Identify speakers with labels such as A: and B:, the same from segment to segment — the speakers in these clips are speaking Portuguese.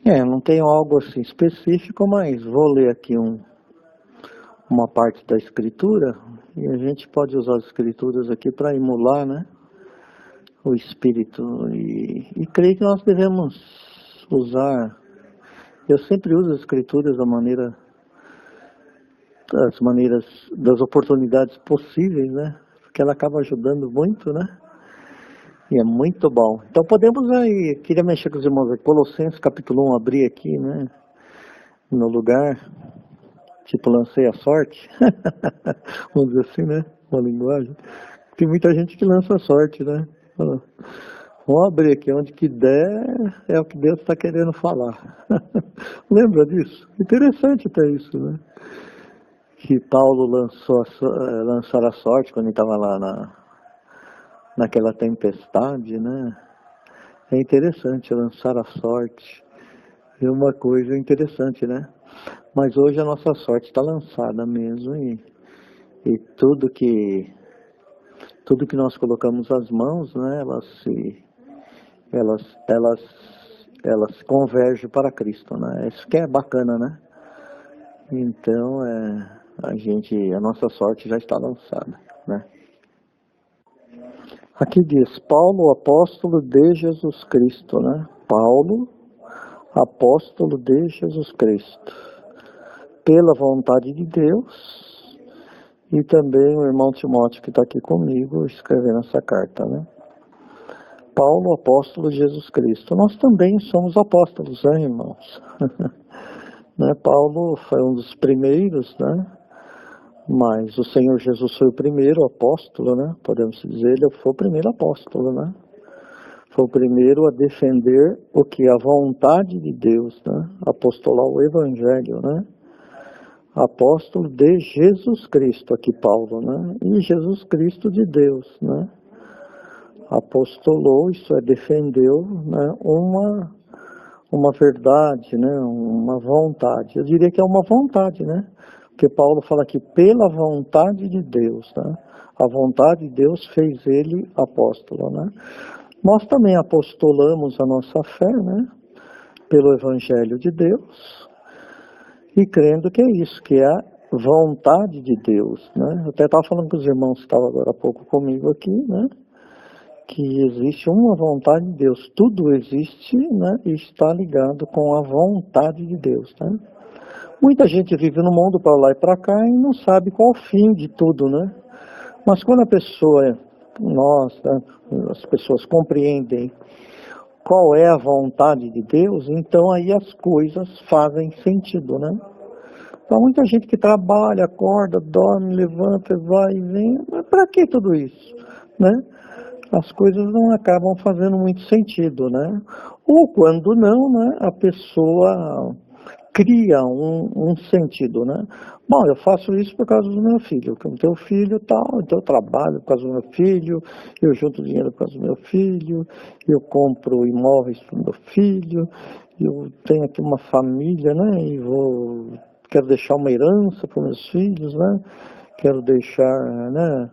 A: Não tenho algo assim específico, mas vou ler aqui uma parte da escritura e a gente pode usar as escrituras aqui para emular, né, o espírito e creio que nós devemos usar. Eu sempre uso as escrituras das maneiras, das oportunidades possíveis, né, porque ela acaba ajudando muito, né, e é muito bom. Então podemos aí, queria mexer com os irmãos aqui, Colossenses capítulo 1, abrir aqui, né, no lugar. Tipo, lancei a sorte, vamos dizer assim, né? Uma linguagem. Tem muita gente que lança a sorte, né? Vamos abrir aqui, onde que der, é o que Deus está querendo falar. Lembra disso? Interessante até isso, né? Que Paulo lançar a sorte quando ele estava lá naquela tempestade, né? É interessante lançar a sorte. É uma coisa interessante, né? Mas hoje a nossa sorte está lançada mesmo e tudo que nós colocamos as mãos, né, elas convergem para Cristo, né? Isso que é bacana, né? Então a nossa sorte já está lançada, né? Aqui diz Paulo, apóstolo de Jesus Cristo, né? Paulo, apóstolo de Jesus Cristo, pela vontade de Deus, e também o irmão Timóteo que está aqui comigo escrevendo essa carta, né? Paulo, apóstolo de Jesus Cristo. Nós também somos apóstolos, né, irmãos? Né? Paulo foi um dos primeiros, né? Mas o Senhor Jesus foi o primeiro apóstolo, né? Podemos dizer, ele foi o primeiro apóstolo, né? Foi o primeiro a defender o que? A vontade de Deus, né? Apostolar o Evangelho, né? Apóstolo de Jesus Cristo, aqui Paulo, né? E Jesus Cristo de Deus, né? Apostolou, isso é, defendeu, né? Uma verdade, né? Uma vontade. Eu diria que é uma vontade, né? Porque Paulo fala aqui, pela vontade de Deus, né? A vontade de Deus fez ele apóstolo, né? Nós também apostolamos a nossa fé, né? Pelo Evangelho de Deus, e crendo que é isso, que é a vontade de Deus, né? Eu até estava falando com os irmãos que estavam agora há pouco comigo aqui, né? Que existe uma vontade de Deus. Tudo existe, né? E está ligado com a vontade de Deus, né? Muita gente vive no mundo para lá e para cá e não sabe qual o fim de tudo, né? Mas quando a pessoa, né? As pessoas compreendem qual é a vontade de Deus, então aí as coisas fazem sentido, né? Então muita gente que trabalha, acorda, dorme, levanta, vai e vem, mas para que tudo isso, né? As coisas não acabam fazendo muito sentido, né? Ou quando não, né, a pessoa cria um sentido, né? Bom, eu faço isso por causa do meu filho, porque eu tenho filho e tal, então eu trabalho por causa do meu filho, eu junto dinheiro por causa do meu filho, eu compro imóveis para o meu filho, eu tenho aqui uma família, né? E quero deixar uma herança para os meus filhos, né? Quero deixar, né,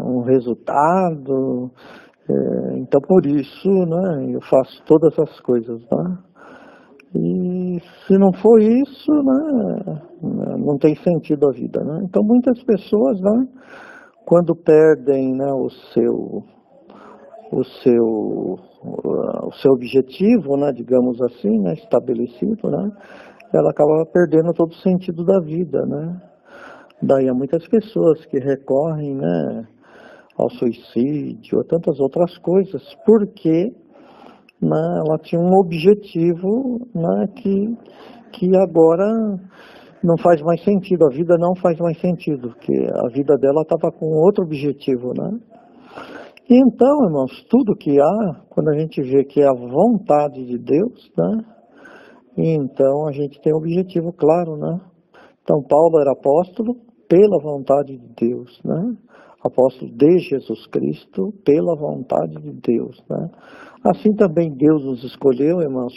A: um resultado, então por isso, né, eu faço todas as coisas, né? E se não for isso, né, não tem sentido a vida, né? Então muitas pessoas, né, quando perdem, né, o seu objetivo, né, digamos assim, né, estabelecido, né, ela acaba perdendo todo o sentido da vida, né? Daí há muitas pessoas que recorrem, né, ao suicídio, a tantas outras coisas, porque, né, ela tinha um objetivo, né, que agora não faz mais sentido, a vida não faz mais sentido, porque a vida dela estava com outro objetivo, né? E então, irmãos, tudo que há, quando a gente vê que é a vontade de Deus, né, então a gente tem um objetivo claro, né? Então Paulo era apóstolo pela vontade de Deus, né? Apóstolo de Jesus Cristo pela vontade de Deus, né? Assim também Deus nos escolheu, irmãos,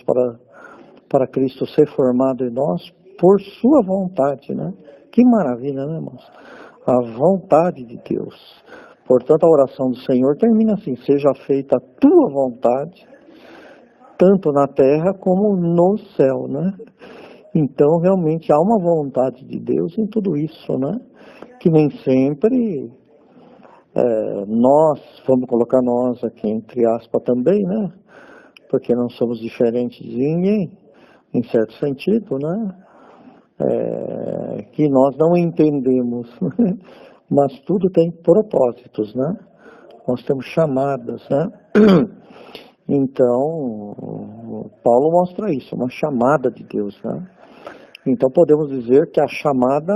A: para Cristo ser formado em nós por sua vontade, né? Que maravilha, né, irmãos? A vontade de Deus. Portanto, a oração do Senhor termina assim: seja feita a tua vontade, tanto na terra como no céu, né? Então, realmente, há uma vontade de Deus em tudo isso, né? Que nem sempre nós, vamos colocar nós aqui entre aspas também, né? Porque não somos diferentes de ninguém, em certo sentido, né? Que nós não entendemos, né? Mas tudo tem propósitos, né? Nós temos chamadas, né? Então, Paulo mostra isso, uma chamada de Deus, né? Então podemos dizer que a chamada,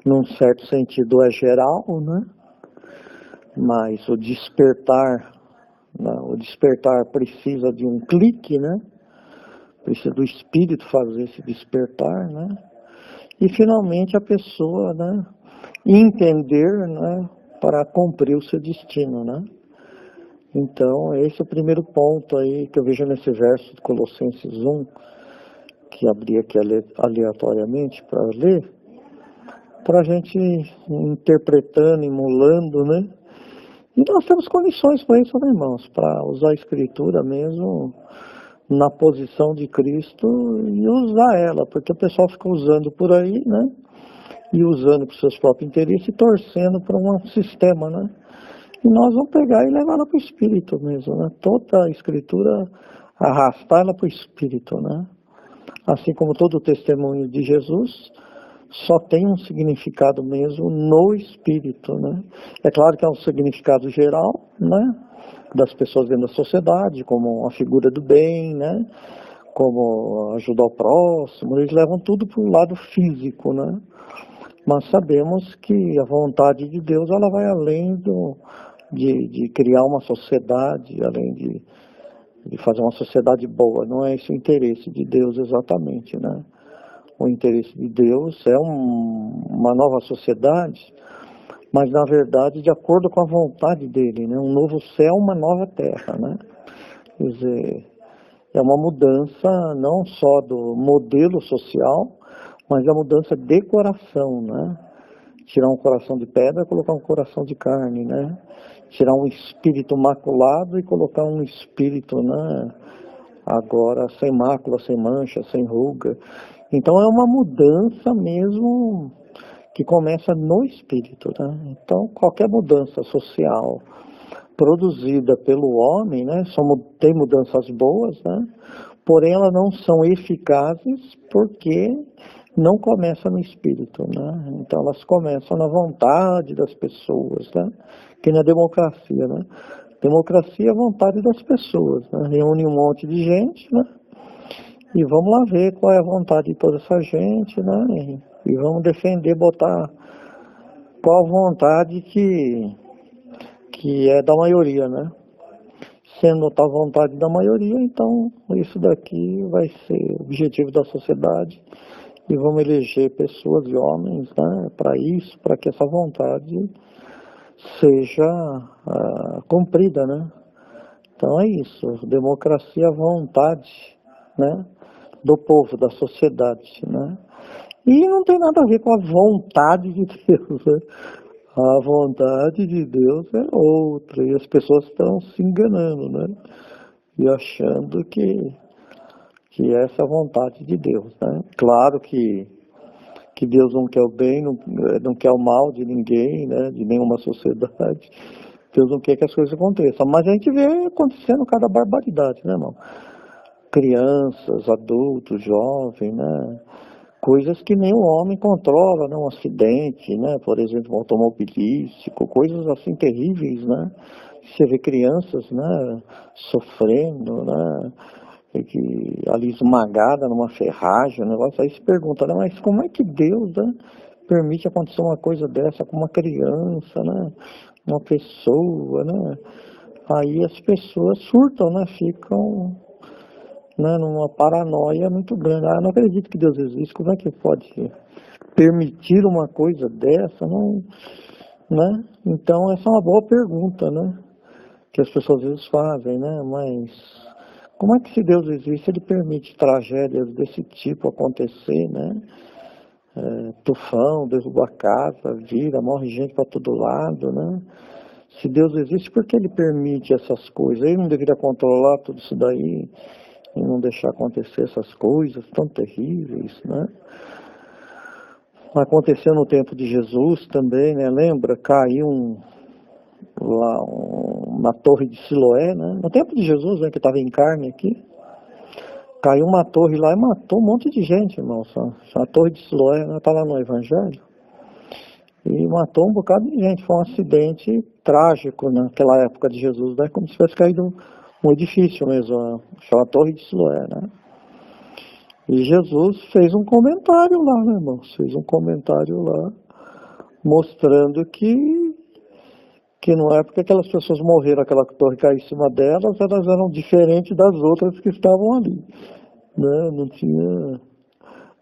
A: num certo sentido, é geral, né? Mas o despertar precisa de um clique, né? Precisa do Espírito fazer esse despertar, né? E finalmente a pessoa, né, entender, né, para cumprir o seu destino, né? Então, esse é o primeiro ponto aí que eu vejo nesse verso de Colossenses 1, que abri aqui aleatoriamente para ler, para a gente ir interpretando, emulando, né? E nós temos condições para isso, né, irmãos? Para usar a Escritura mesmo na posição de Cristo e usar ela, porque o pessoal fica usando por aí, né? E usando para os seus próprios interesses e torcendo para um sistema, né? E nós vamos pegar e levar ela para o Espírito mesmo, né? Toda a Escritura, arrastar ela para o Espírito, né? Assim como todo o testemunho de Jesus, só tem um significado mesmo no Espírito, né? É claro que é um significado geral, né? Das pessoas dentro da sociedade, como a figura do bem, né? Como ajudar o próximo, eles levam tudo para o lado físico, né? Mas sabemos que a vontade de Deus, ela vai além de criar uma sociedade, além de fazer uma sociedade boa. Não é esse o interesse de Deus exatamente, né? O interesse de Deus é uma nova sociedade, mas na verdade de acordo com a vontade dele, né? Um novo céu, uma nova terra, né? Quer dizer, é uma mudança não só do modelo social, mas a mudança de coração, né? Tirar um coração de pedra e colocar um coração de carne, né? Tirar um espírito maculado e colocar um espírito, né? Agora sem mácula, sem mancha, sem ruga. Então é uma mudança mesmo que começa no espírito, né? Então qualquer mudança social produzida pelo homem, né? Tem mudanças boas, né? Porém elas não são eficazes porque não começa no espírito, né? Então elas começam na vontade das pessoas, né? Que na democracia, né? Democracia é a vontade das pessoas, né? Reúne um monte de gente, né? E vamos lá ver qual é a vontade de toda essa gente, né? E vamos defender, botar qual a vontade que é da maioria, né? Sendo a vontade da maioria, então isso daqui vai ser o objetivo da sociedade. E vamos eleger pessoas e homens, né, para isso, para que essa vontade seja cumprida, né? Então é isso, democracia é a vontade, né, do povo, da sociedade, né? E não tem nada a ver com a vontade de Deus, né? A vontade de Deus é outra, e as pessoas estão se enganando, né? E achando que essa é a vontade de Deus, né? Claro que Deus não quer o bem, não quer o mal de ninguém, né? De nenhuma sociedade. Deus não quer que as coisas aconteçam. Mas a gente vê acontecendo cada barbaridade, né, irmão? Crianças, adultos, jovens, né? Coisas que nem o homem controla, né? Um acidente, né? Por exemplo, um automobilístico, coisas assim terríveis, né? Você vê crianças, né? Sofrendo, né? Ali esmagada numa ferragem, um negócio, aí se pergunta, né, mas como é que Deus, né, permite acontecer uma coisa dessa com uma criança, né, uma pessoa, né? Aí as pessoas surtam, né, ficam, né, numa paranoia muito grande. Ah, eu não acredito que Deus existe, como é que pode permitir uma coisa dessa, não, né? Então essa é uma boa pergunta, né, que as pessoas às vezes fazem, né, mas como é que, se Deus existe, Ele permite tragédias desse tipo acontecer, né? Tufão, derruba a casa, vira, morre gente para todo lado, né? Se Deus existe, por que Ele permite essas coisas? Ele não deveria controlar tudo isso daí e não deixar acontecer essas coisas tão terríveis, né? Aconteceu no tempo de Jesus também, né? Lembra? Caiu na torre de Siloé, né? No tempo de Jesus, né? Que estava em carne aqui. Caiu uma torre lá e matou um monte de gente, irmãos. A torre de Siloé, né? Está lá no Evangelho. E matou um bocado de gente. Foi um acidente trágico naquela época de Jesus, né? Como se tivesse caído um edifício mesmo, a torre de Siloé, né? E Jesus fez um comentário lá, né, irmãos? Fez um comentário lá, mostrando que na época que aquelas pessoas morreram, aquela torre caiu em cima delas, elas eram diferentes das outras que estavam ali, né?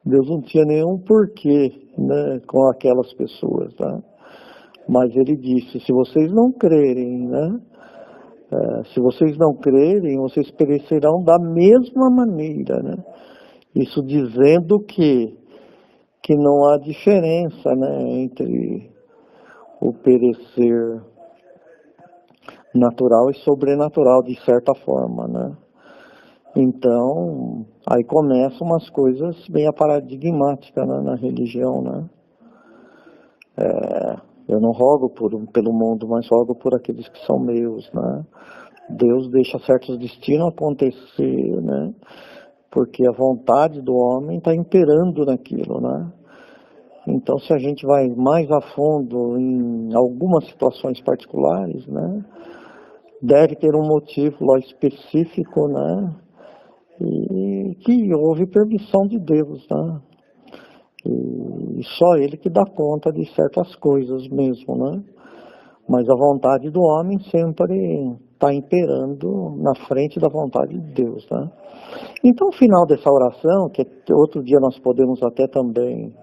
A: Deus não tinha nenhum porquê, né, com aquelas pessoas, tá? Mas ele disse, se vocês não crerem, né? Se vocês não crerem, vocês perecerão da mesma maneira, né? Isso dizendo que não há diferença, né, entre o perecer natural e sobrenatural, de certa forma, né? Então, aí começam umas coisas bem paradigmáticas, né, na religião, né? Eu não rogo pelo mundo, mas rogo por aqueles que são meus, né? Deus deixa certos destinos acontecer, né? Porque a vontade do homem está imperando naquilo, né? Então, se a gente vai mais a fundo em algumas situações particulares, né? Deve ter um motivo lá específico, né? E que houve permissão de Deus, né? E só Ele que dá conta de certas coisas mesmo, né? Mas a vontade do homem sempre está imperando na frente da vontade de Deus, né? Então, o final dessa oração, que outro dia nós podemos até também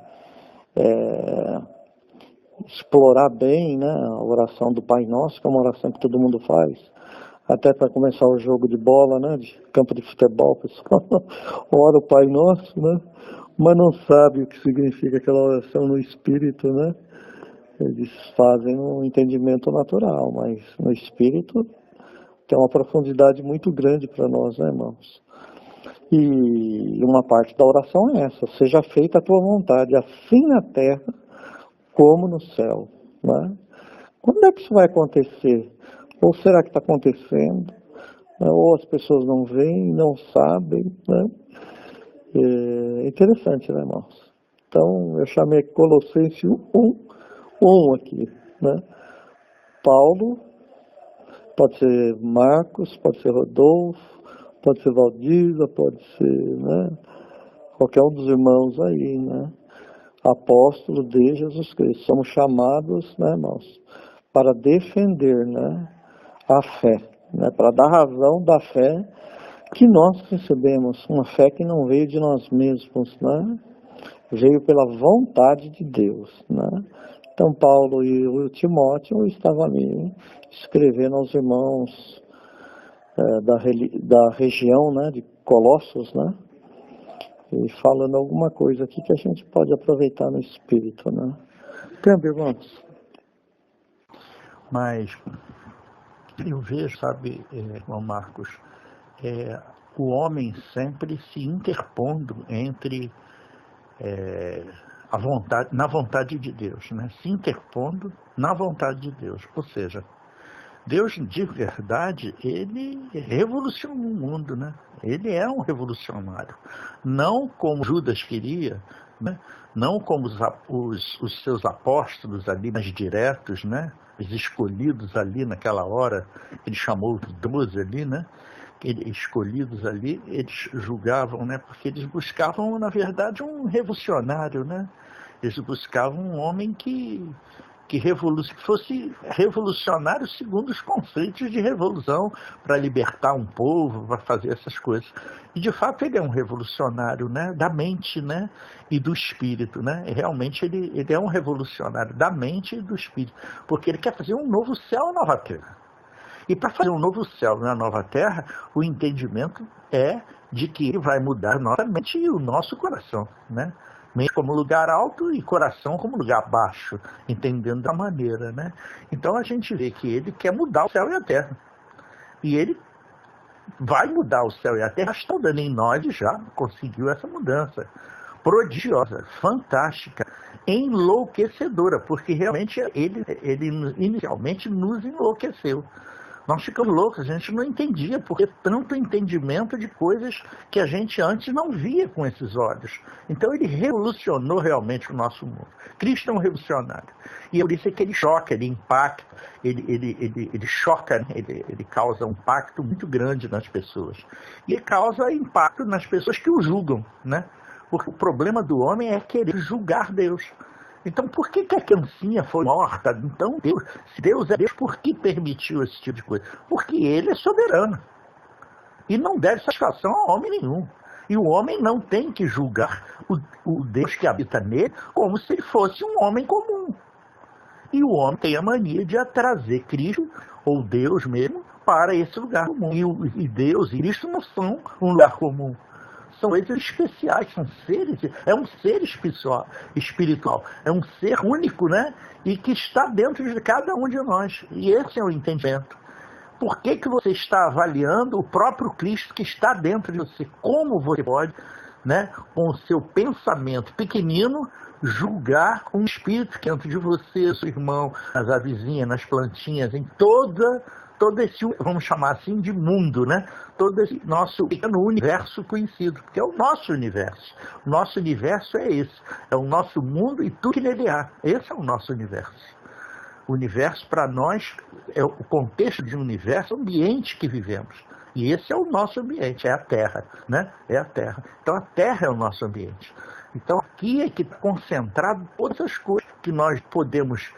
A: explorar bem, né, a oração do Pai Nosso, que é uma oração que todo mundo faz, até para começar o jogo de bola, né, de campo de futebol, o pessoal ora o Pai Nosso, né, mas não sabe o que significa aquela oração no espírito, né? Eles fazem um entendimento natural, mas no espírito tem uma profundidade muito grande para nós, né, irmãos? E uma parte da oração é essa: seja feita a tua vontade, assim na terra como no céu, né? Quando é que isso vai acontecer? Ou será que está acontecendo? Ou as pessoas não veem, não sabem, né? É interessante, né, irmãos? Então, eu chamei Colossenses 1 aqui, né? Paulo, pode ser Marcos, pode ser Rodolfo, pode ser Valdiza, pode ser, né, qualquer um dos irmãos aí, né? Apóstolo de Jesus Cristo. Somos chamados, né, irmãos, para defender, né, a fé, né, para dar razão da fé que nós recebemos, uma fé que não veio de nós mesmos, né? Veio pela vontade de Deus, né? Então Paulo e o Timóteo estavam ali escrevendo aos irmãos da região, né, de Colossos, né? E falando alguma coisa aqui que a gente pode aproveitar no espírito, né? Câmbio, irmãos.
B: Mas eu vejo, sabe, irmão Marcos, o homem sempre se interpondo entre na vontade de Deus, né? Se interpondo na vontade de Deus. Ou seja, Deus, de verdade, ele revolucionou o mundo, né? Ele é um revolucionário. Não como Judas queria, né? Não como os seus apóstolos ali mais diretos, né? Os escolhidos ali naquela hora, ele chamou os 12 ali, né? Escolhidos ali, eles julgavam, né? Porque eles buscavam, na verdade, um revolucionário, né? Eles buscavam um homem que fosse revolucionário segundo os conceitos de revolução, para libertar um povo, para fazer essas coisas. E, de fato, ele é um revolucionário, né, da mente, né, e do espírito, né? E realmente ele é um revolucionário da mente e do espírito, porque ele quer fazer um novo céu e uma nova terra. E para fazer um novo céu e uma nova terra, o entendimento é de que ele vai mudar a nossa mente e o nosso coração, né? mente como lugar alto e coração como lugar baixo, entendendo da maneira, né? Então a gente vê que ele quer mudar o céu e a terra. E ele vai mudar o céu e a terra, está dando em nós e já conseguiu essa mudança. Prodigiosa, fantástica, enlouquecedora, porque realmente ele inicialmente nos enlouqueceu. Nós ficamos loucos, a gente não entendia, porque tanto entendimento de coisas que a gente antes não via com esses olhos. Então ele revolucionou realmente o nosso mundo. Cristo é um revolucionário. E é por isso que ele choca, ele impacta, ele choca, ele causa um impacto muito grande nas pessoas. E ele causa impacto nas pessoas que o julgam, né? Porque o problema do homem é querer julgar Deus. Então, por que a criancinha foi morta? Então, se Deus é Deus, por que permitiu esse tipo de coisa? Porque ele é soberano. E não deve satisfação a homem nenhum. E o homem não tem que julgar o Deus que habita nele como se ele fosse um homem comum. E o homem tem a mania de trazer Cristo, ou Deus mesmo, para esse lugar comum. E Deus e Cristo não são um lugar comum. São eles especiais, são seres, é um ser espiritual, é um ser único, né? E que está dentro de cada um de nós. E esse é o entendimento. Por que você está avaliando o próprio Cristo que está dentro de você? Como você pode, né, com o seu pensamento pequenino, julgar um espírito que é dentro de você, seu irmão, nas avezinhas, nas plantinhas, em todo esse, vamos chamar assim, de mundo, né? Todo esse nosso pequeno universo conhecido, que é o nosso universo. O nosso universo é esse, é o nosso mundo e tudo que nele há. Esse é o nosso universo. O universo, para nós, é o contexto de um universo, o ambiente que vivemos. E esse é o nosso ambiente, é a Terra, né? É a Terra. Então a Terra é o nosso ambiente. Então aqui é que está concentrado todas as coisas que nós podemos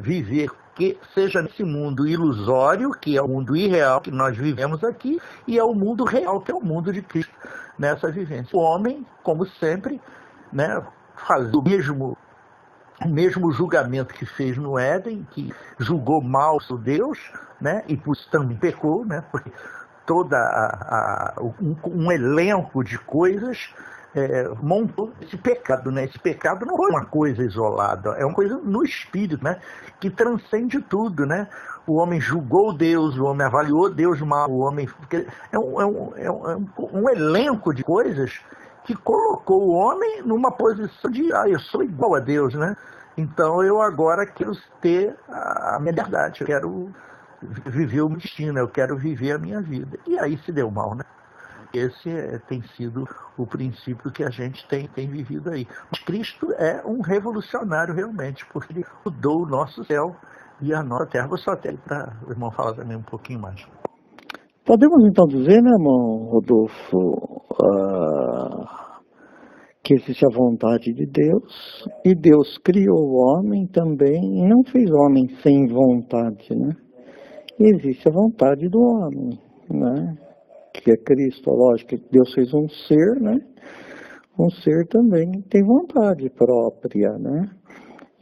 B: viver, que seja nesse mundo ilusório, que é o mundo irreal que nós vivemos aqui, e é o mundo real, que é o mundo de Cristo, nessa vivência. O homem, como sempre, né, faz o mesmo julgamento que fez no Éden, que julgou mal o Deus, né, e por isso também pecou, né, porque todo um elenco de coisas montou esse pecado, né? Esse pecado não é uma coisa isolada, é uma coisa no espírito, né? Que transcende tudo, né? O homem julgou Deus, o homem avaliou Deus mal, o homem é um elenco de coisas que colocou o homem numa posição de eu sou igual a Deus, né? Então eu agora quero ter a minha verdade, eu quero viver o meu destino, eu quero viver a minha vida. E aí se deu mal, né? Esse tem sido o princípio que a gente tem vivido aí. Mas Cristo é um revolucionário realmente, porque ele mudou o nosso céu e a nossa terra. Vou só até para o irmão falar também um pouquinho mais.
A: Podemos então dizer, né, irmão Rodolfo, que existe a vontade de Deus, e Deus criou o homem também, e não fez o homem sem vontade, né? Existe a vontade do homem, né? Que é Cristo, lógico que Deus fez um ser, né? Um ser também tem vontade própria, né?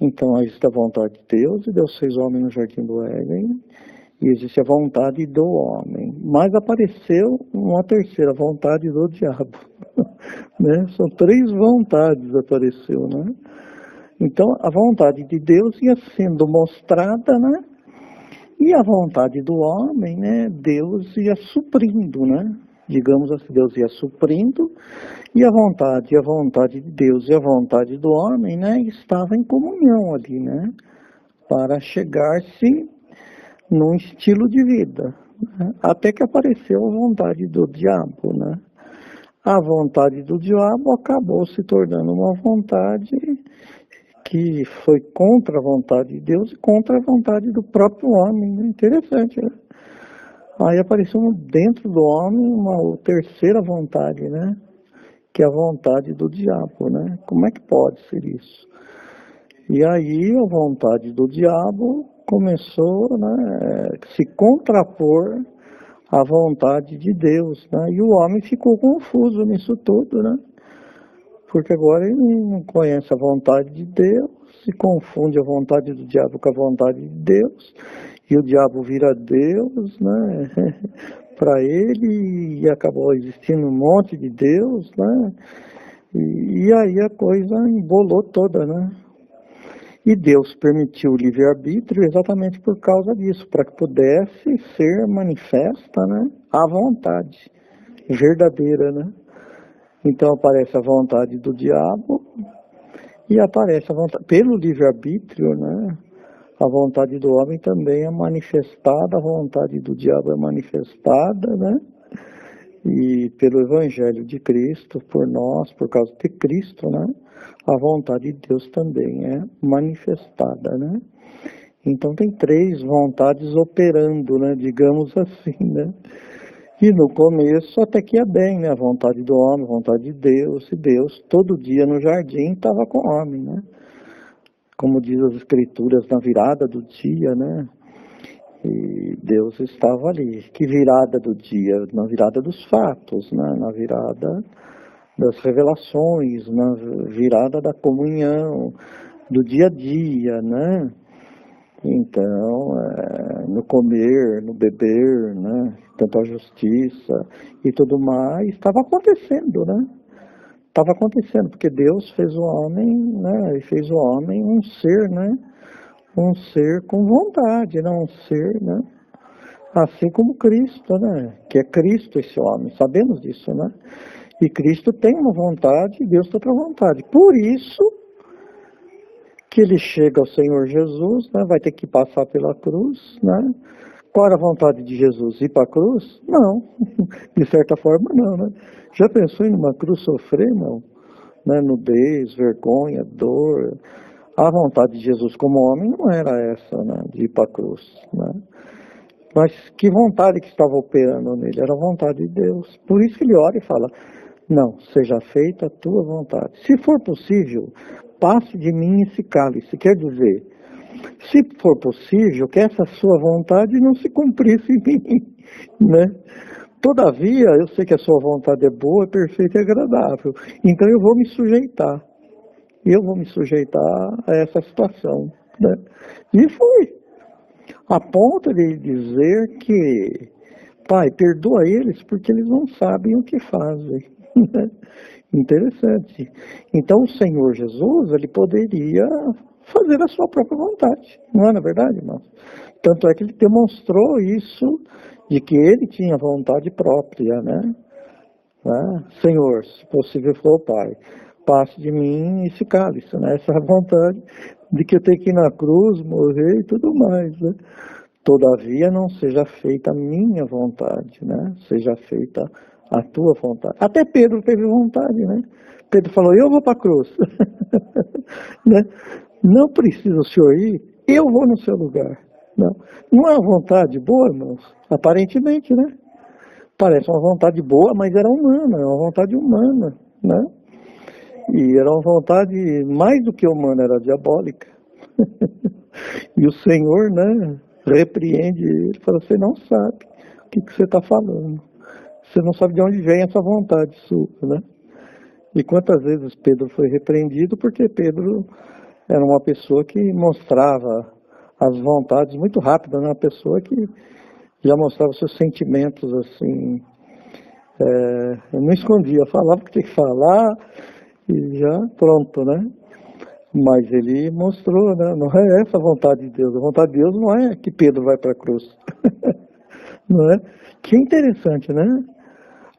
A: Então existe a vontade de Deus, e Deus fez o homem no jardim do Éden, e existe a vontade do homem. Mas apareceu uma terceira, vontade do diabo, né? São três vontades apareceu, né? Então a vontade de Deus ia sendo mostrada, né? E a vontade do homem, né, Deus ia suprindo, né? Digamos assim, Deus ia suprindo, e a vontade de Deus e a vontade do homem, né, estavam em comunhão ali, né? Para chegar-se num estilo de vida, né? Até que apareceu a vontade do diabo, né? A vontade do diabo acabou se tornando uma vontade que foi contra a vontade de Deus e contra a vontade do próprio homem, né? Interessante, né? Aí apareceu dentro do homem uma terceira vontade, né? Que é a vontade do diabo, né? Como é que pode ser isso? E aí a vontade do diabo começou, né, a se contrapor à vontade de Deus, né? E o homem ficou confuso nisso tudo, né? Porque agora ele não conhece a vontade de Deus, se confunde a vontade do diabo com a vontade de Deus, e o diabo vira Deus, né, para ele, e acabou existindo um monte de Deus, né, E aí a coisa embolou toda, né? E Deus permitiu o livre-arbítrio exatamente por causa disso, para que pudesse ser manifesta, né, a vontade verdadeira, né? Então aparece a vontade do diabo e aparece a vontade, pelo livre-arbítrio, né? A vontade do homem também é manifestada, a vontade do diabo é manifestada, né? E pelo Evangelho de Cristo, por nós, por causa de Cristo, né? A vontade de Deus também é manifestada, né? Então tem três vontades operando, né? Digamos assim, né? E no começo até que ia bem, né? A vontade do homem, a vontade de Deus, e Deus todo dia no jardim estava com o homem, né? Como diz as Escrituras, na virada do dia, né? E Deus estava ali. Que virada do dia? Na virada dos fatos, né? Na virada das revelações, na virada da comunhão, do dia a dia, né? Então, no comer, no beber, né? Tanto a justiça e tudo mais, estava acontecendo, né? Estava acontecendo, porque Deus fez o homem, né? E fez o homem um ser, né? Um ser com vontade, né? Um ser, né? Assim como Cristo, né? Que é Cristo esse homem, sabemos disso, né? E Cristo tem uma vontade e Deus tem outra vontade. Por isso que ele chega ao Senhor Jesus, né? Vai ter que passar pela cruz, né? Qual era a vontade de Jesus? Ir para a cruz? Não, de certa forma não, né? Já pensou em uma cruz sofrer? Não. Né? Nudez, vergonha, dor. A vontade de Jesus como homem não era essa, né? De ir para a cruz, né? Mas que vontade que estava operando nele? Era a vontade de Deus. Por isso que ele ora e fala, não, seja feita a tua vontade. Se for possível, passe de mim esse cálice. Quer dizer, se for possível, que essa sua vontade não se cumprisse em mim, né? Todavia, eu sei que a sua vontade é boa, é perfeita e agradável. Então eu vou me sujeitar. Eu vou me sujeitar a essa situação, né? E foi. A ponto de dizer que, Pai, perdoa eles porque eles não sabem o que fazem. Interessante. Então o Senhor Jesus, ele poderia fazer a sua própria vontade. Não é na verdade, irmão? Tanto é que ele demonstrou isso, de que ele tinha vontade própria, né? Senhor, se possível for, Pai, passe de mim esse cálice, né? Essa vontade de que eu tenho que ir na cruz, morrer e tudo mais, né? Todavia não seja feita a minha vontade, né? Seja feita a tua vontade. Até Pedro teve vontade, né? Pedro falou, eu vou para a cruz. Né? Não precisa o senhor ir, eu vou no seu lugar. Não é uma vontade boa, irmãos? Aparentemente, né? Parece uma vontade boa, mas era humana, é uma vontade humana, né? E era uma vontade mais do que humana, era diabólica. E o Senhor, né, repreende ele, fala, você não sabe o que você está falando. Você não sabe de onde vem essa vontade sua, né? E quantas vezes Pedro foi repreendido porque Pedro era uma pessoa que mostrava as vontades muito rápido, né? Uma pessoa que já mostrava seus sentimentos assim, não escondia, falava o que tinha que falar e já pronto, né? Mas ele mostrou, né? Não é essa a vontade de Deus. A vontade de Deus não é que Pedro vai para a cruz. Não é? Que interessante, né?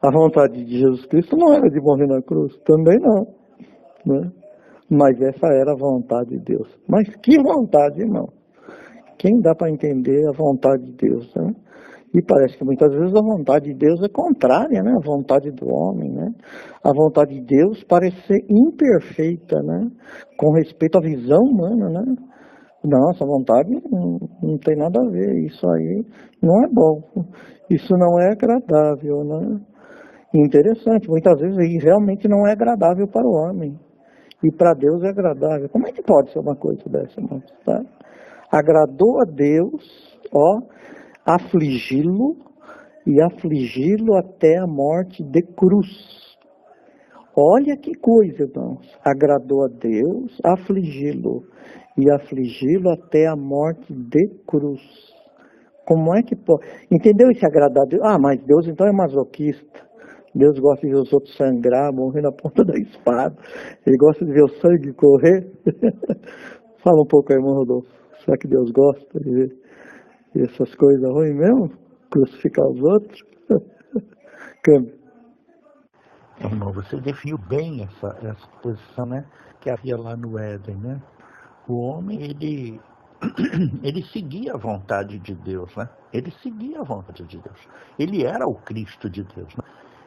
A: A vontade de Jesus Cristo não era de morrer na cruz. Também não. Né? Mas essa era a vontade de Deus. Mas que vontade, irmão? Quem dá para entender a vontade de Deus, né? E parece que muitas vezes a vontade de Deus é contrária, né? A vontade do homem, né? A vontade de Deus parece ser imperfeita, né? Com respeito à visão humana, né? Nossa, a vontade não tem nada a ver. Isso aí não é bom. Isso não é agradável, né? Interessante, muitas vezes aí realmente não é agradável para o homem. E para Deus é agradável. Como é que pode ser uma coisa dessa, irmão? Tá? Agradou a Deus, ó, afligi-lo e afligi-lo até a morte de cruz. Olha que coisa, irmãos. Agradou a Deus, afligi-lo e afligi-lo até a morte de cruz. Como é que pode? Entendeu esse agradar a Deus? Ah, mas Deus então é masoquista. Deus gosta de ver os outros sangrar, morrer na ponta da espada. Ele gosta de ver o sangue correr. Fala um pouco aí, irmão Rodolfo. Será que Deus gosta de ver essas coisas ruins mesmo? Crucificar os outros? Câmbio.
B: Irmão, você definiu bem essa posição, né, que havia lá no Éden, né? O homem, ele seguia a vontade de Deus, né? Ele seguia a vontade de Deus. Ele era o Cristo de Deus, né?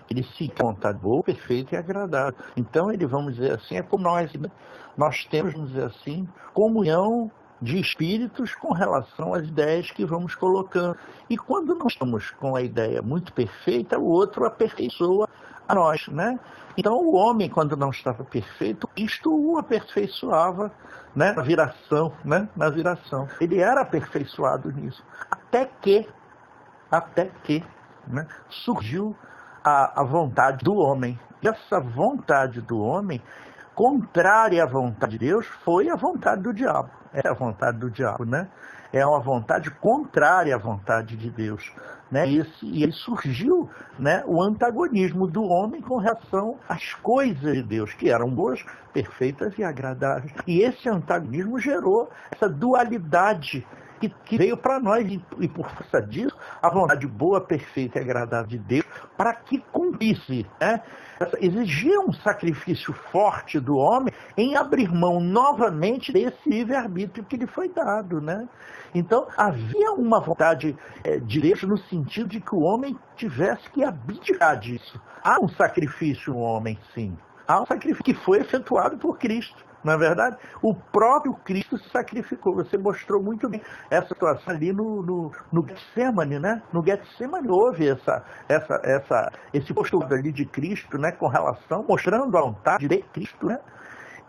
B: Ele seguia a vontade boa, perfeita e agradável. Então, ele, vamos dizer assim, é como nós, né? Nós temos, vamos dizer assim, comunhão de espíritos com relação às ideias que vamos colocando. E quando nós estamos com a ideia muito perfeita, o outro aperfeiçoa a nós, né? Então, o homem, quando não estava perfeito, isto o aperfeiçoava, né? Na viração, né? Na viração. Ele era aperfeiçoado nisso. Até que, né? Surgiu a vontade do homem. E essa vontade do homem, contrária à vontade de Deus, foi a vontade do diabo. É a vontade do diabo, né? É uma vontade contrária à vontade de Deus, né? E aí surgiu, né, o antagonismo do homem com relação às coisas de Deus, que eram boas, perfeitas e agradáveis. E esse antagonismo gerou essa dualidade que veio para nós, e por força disso, a vontade boa, perfeita e agradável de Deus, para que cumprisse, né? Exigia um sacrifício forte do homem em abrir mão novamente desse livre-arbítrio que lhe foi dado, né? Então, havia uma vontade de Deus no sentido de que o homem tivesse que abdicar disso. Há um sacrifício no homem, sim. Há um sacrifício que foi efetuado por Cristo. Na verdade, o próprio Cristo se sacrificou. Você mostrou muito bem essa situação ali no Getsemane, né? No Getsemane houve esse postulado ali de Cristo, né? Com relação, mostrando a vontade de Cristo, né?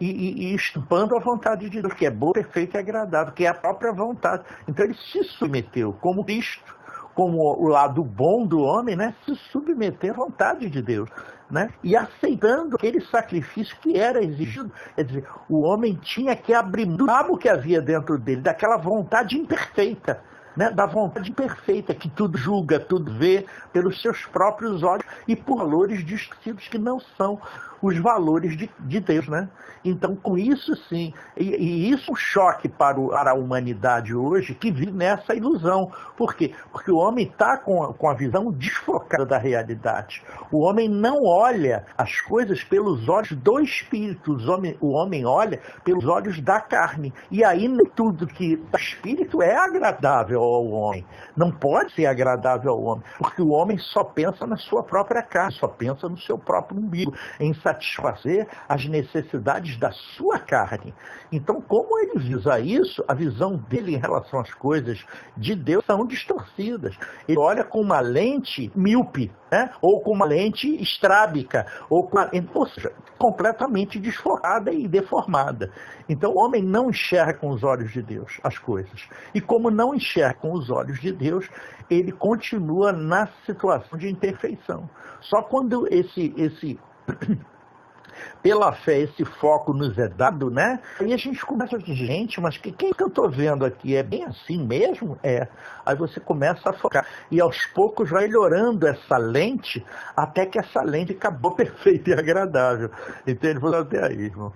B: E estampando a vontade de Deus, que é boa, perfeita e agradável, que é a própria vontade. Então ele se submeteu como Cristo, como o lado bom do homem, né? Se submeter à vontade de Deus, né? E aceitando aquele sacrifício que era exigido. Quer dizer, o homem tinha que abrir mão do diabo que havia dentro dele, daquela vontade imperfeita, né? Da vontade imperfeita, que tudo julga, tudo vê pelos seus próprios olhos e por valores distorcidos que não são os valores de Deus, né? Então, com isso sim, e isso é um choque para a humanidade hoje, que vive nessa ilusão. Por quê? Porque o homem está com a visão desfocada da realidade. O homem não olha as coisas pelos olhos do espírito, o homem olha pelos olhos da carne. E aí nem tudo que é espírito é agradável ao homem. Não pode ser agradável ao homem, porque o homem só pensa na sua própria carne, só pensa no seu próprio umbigo, em satisfazer as necessidades da sua carne. Então, como ele visa isso, a visão dele em relação às coisas de Deus são distorcidas. Ele olha com uma lente míope, né? Ou com uma lente estrábica, ou seja, completamente desfocada e deformada. Então, o homem não enxerga com os olhos de Deus as coisas. E como não enxerga com os olhos de Deus, ele continua na situação de imperfeição. Só quando pela fé, esse foco nos é dado, né? Aí a gente começa a dizer, gente, mas quem que eu estou vendo aqui? É bem assim mesmo? É. Aí você começa a focar. E aos poucos vai melhorando essa lente, até que essa lente acabou perfeita e agradável. Entende? Vou até aí, irmão.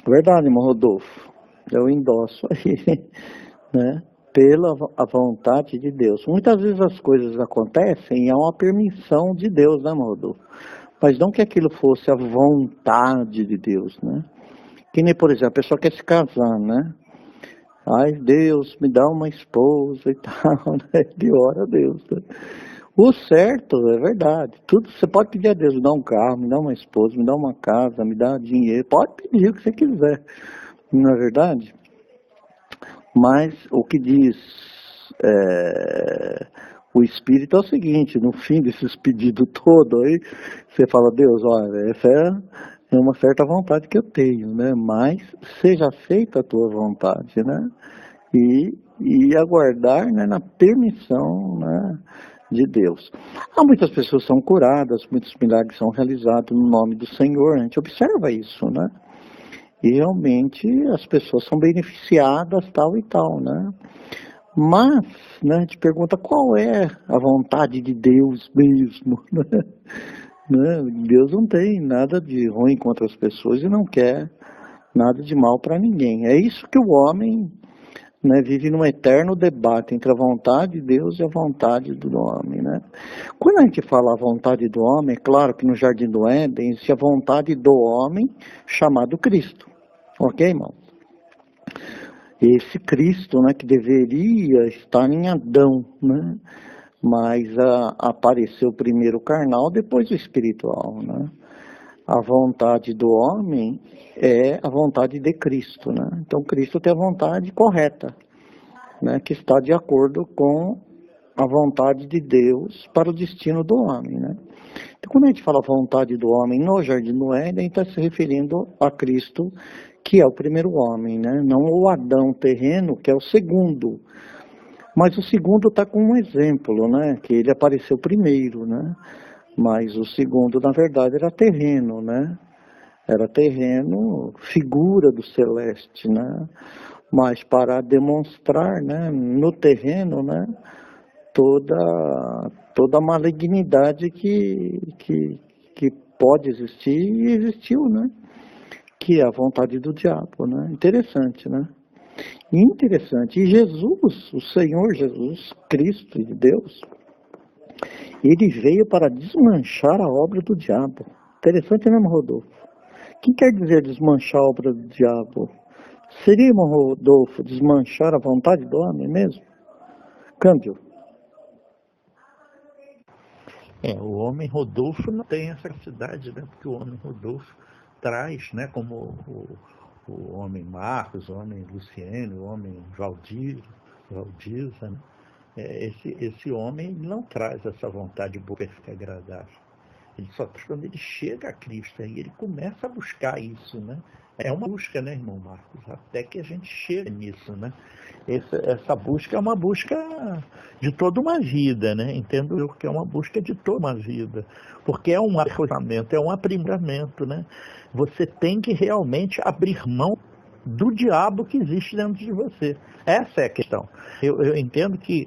A: Verdade, irmão Rodolfo. Eu endosso aí, né? Pela a vontade de Deus. Muitas vezes as coisas acontecem e há uma permissão de Deus, né, irmão Rodolfo? Mas não que aquilo fosse a vontade de Deus, né? Que nem, por exemplo, a pessoa quer se casar, né? Ai, Deus, me dá uma esposa e tal, né? De ora a Deus, né? O certo, é verdade, tudo você pode pedir a Deus, me dá um carro, me dá uma esposa, me dá uma casa, me dá dinheiro, pode pedir o que você quiser, não é verdade? Mas o que diz o Espírito é o seguinte, no fim desses pedidos todos aí, você fala, Deus, olha, essa é uma certa vontade que eu tenho, né? Mas seja feita a tua vontade, né? E aguardar, né, na permissão, né, de Deus. Há muitas pessoas que são curadas, muitos milagres são realizados no nome do Senhor, a gente observa isso, né? E realmente as pessoas são beneficiadas, tal e tal, né? Mas, né, a gente pergunta qual é a vontade de Deus mesmo, né? Deus não tem nada de ruim contra as pessoas e não quer nada de mal para ninguém. É isso que o homem, né, vive num eterno debate entre a vontade de Deus e a vontade do homem, né? Quando a gente fala a vontade do homem, é claro que no Jardim do Éden existe a vontade do homem chamado Cristo, ok, irmão? Esse Cristo, né, que deveria estar em Adão, né? Mas apareceu primeiro o carnal, depois o espiritual, né? A vontade do homem é a vontade de Cristo, né? Então Cristo tem a vontade correta, né? Que está de acordo com a vontade de Deus para o destino do homem, né? Então quando a gente fala vontade do homem no Jardim do Éden, está se referindo a Cristo, que é o primeiro homem, né? Não o Adão terreno, que é o segundo. Mas o segundo está com um exemplo, né? Que ele apareceu primeiro, né? Mas o segundo, na verdade, era terreno, né? Era terreno, figura do celeste, né? Mas para demonstrar, né, no terreno, né, toda a malignidade que pode existir e existiu, né? Que é a vontade do diabo, né? Interessante, né? Interessante. E Jesus, o Senhor Jesus Cristo de Deus, ele veio para desmanchar a obra do diabo. Interessante, né, Rodolfo? O que quer dizer desmanchar a obra do diabo? Seria, Rodolfo, desmanchar a vontade do homem mesmo? Câmbio.
B: O homem Rodolfo não tem essa capacidade, né? Porque o homem Rodolfo traz, né, como o homem Marcos, o homem Luciano, o homem Valdiza, né? Esse homem não traz essa vontade boa, perfeita e agradável. Ele só traz quando ele chega a Cristo, aí ele começa a buscar isso, né? É uma busca, né, irmão Marcos? Até que a gente chega nisso, né? Essa busca é uma busca de toda uma vida, né? Entendo eu que é uma busca de toda uma vida. Porque é um aperfeiçoamento, é um aprimoramento, né? Você tem que realmente abrir mão do diabo que existe dentro de você. Essa é a questão. Eu entendo que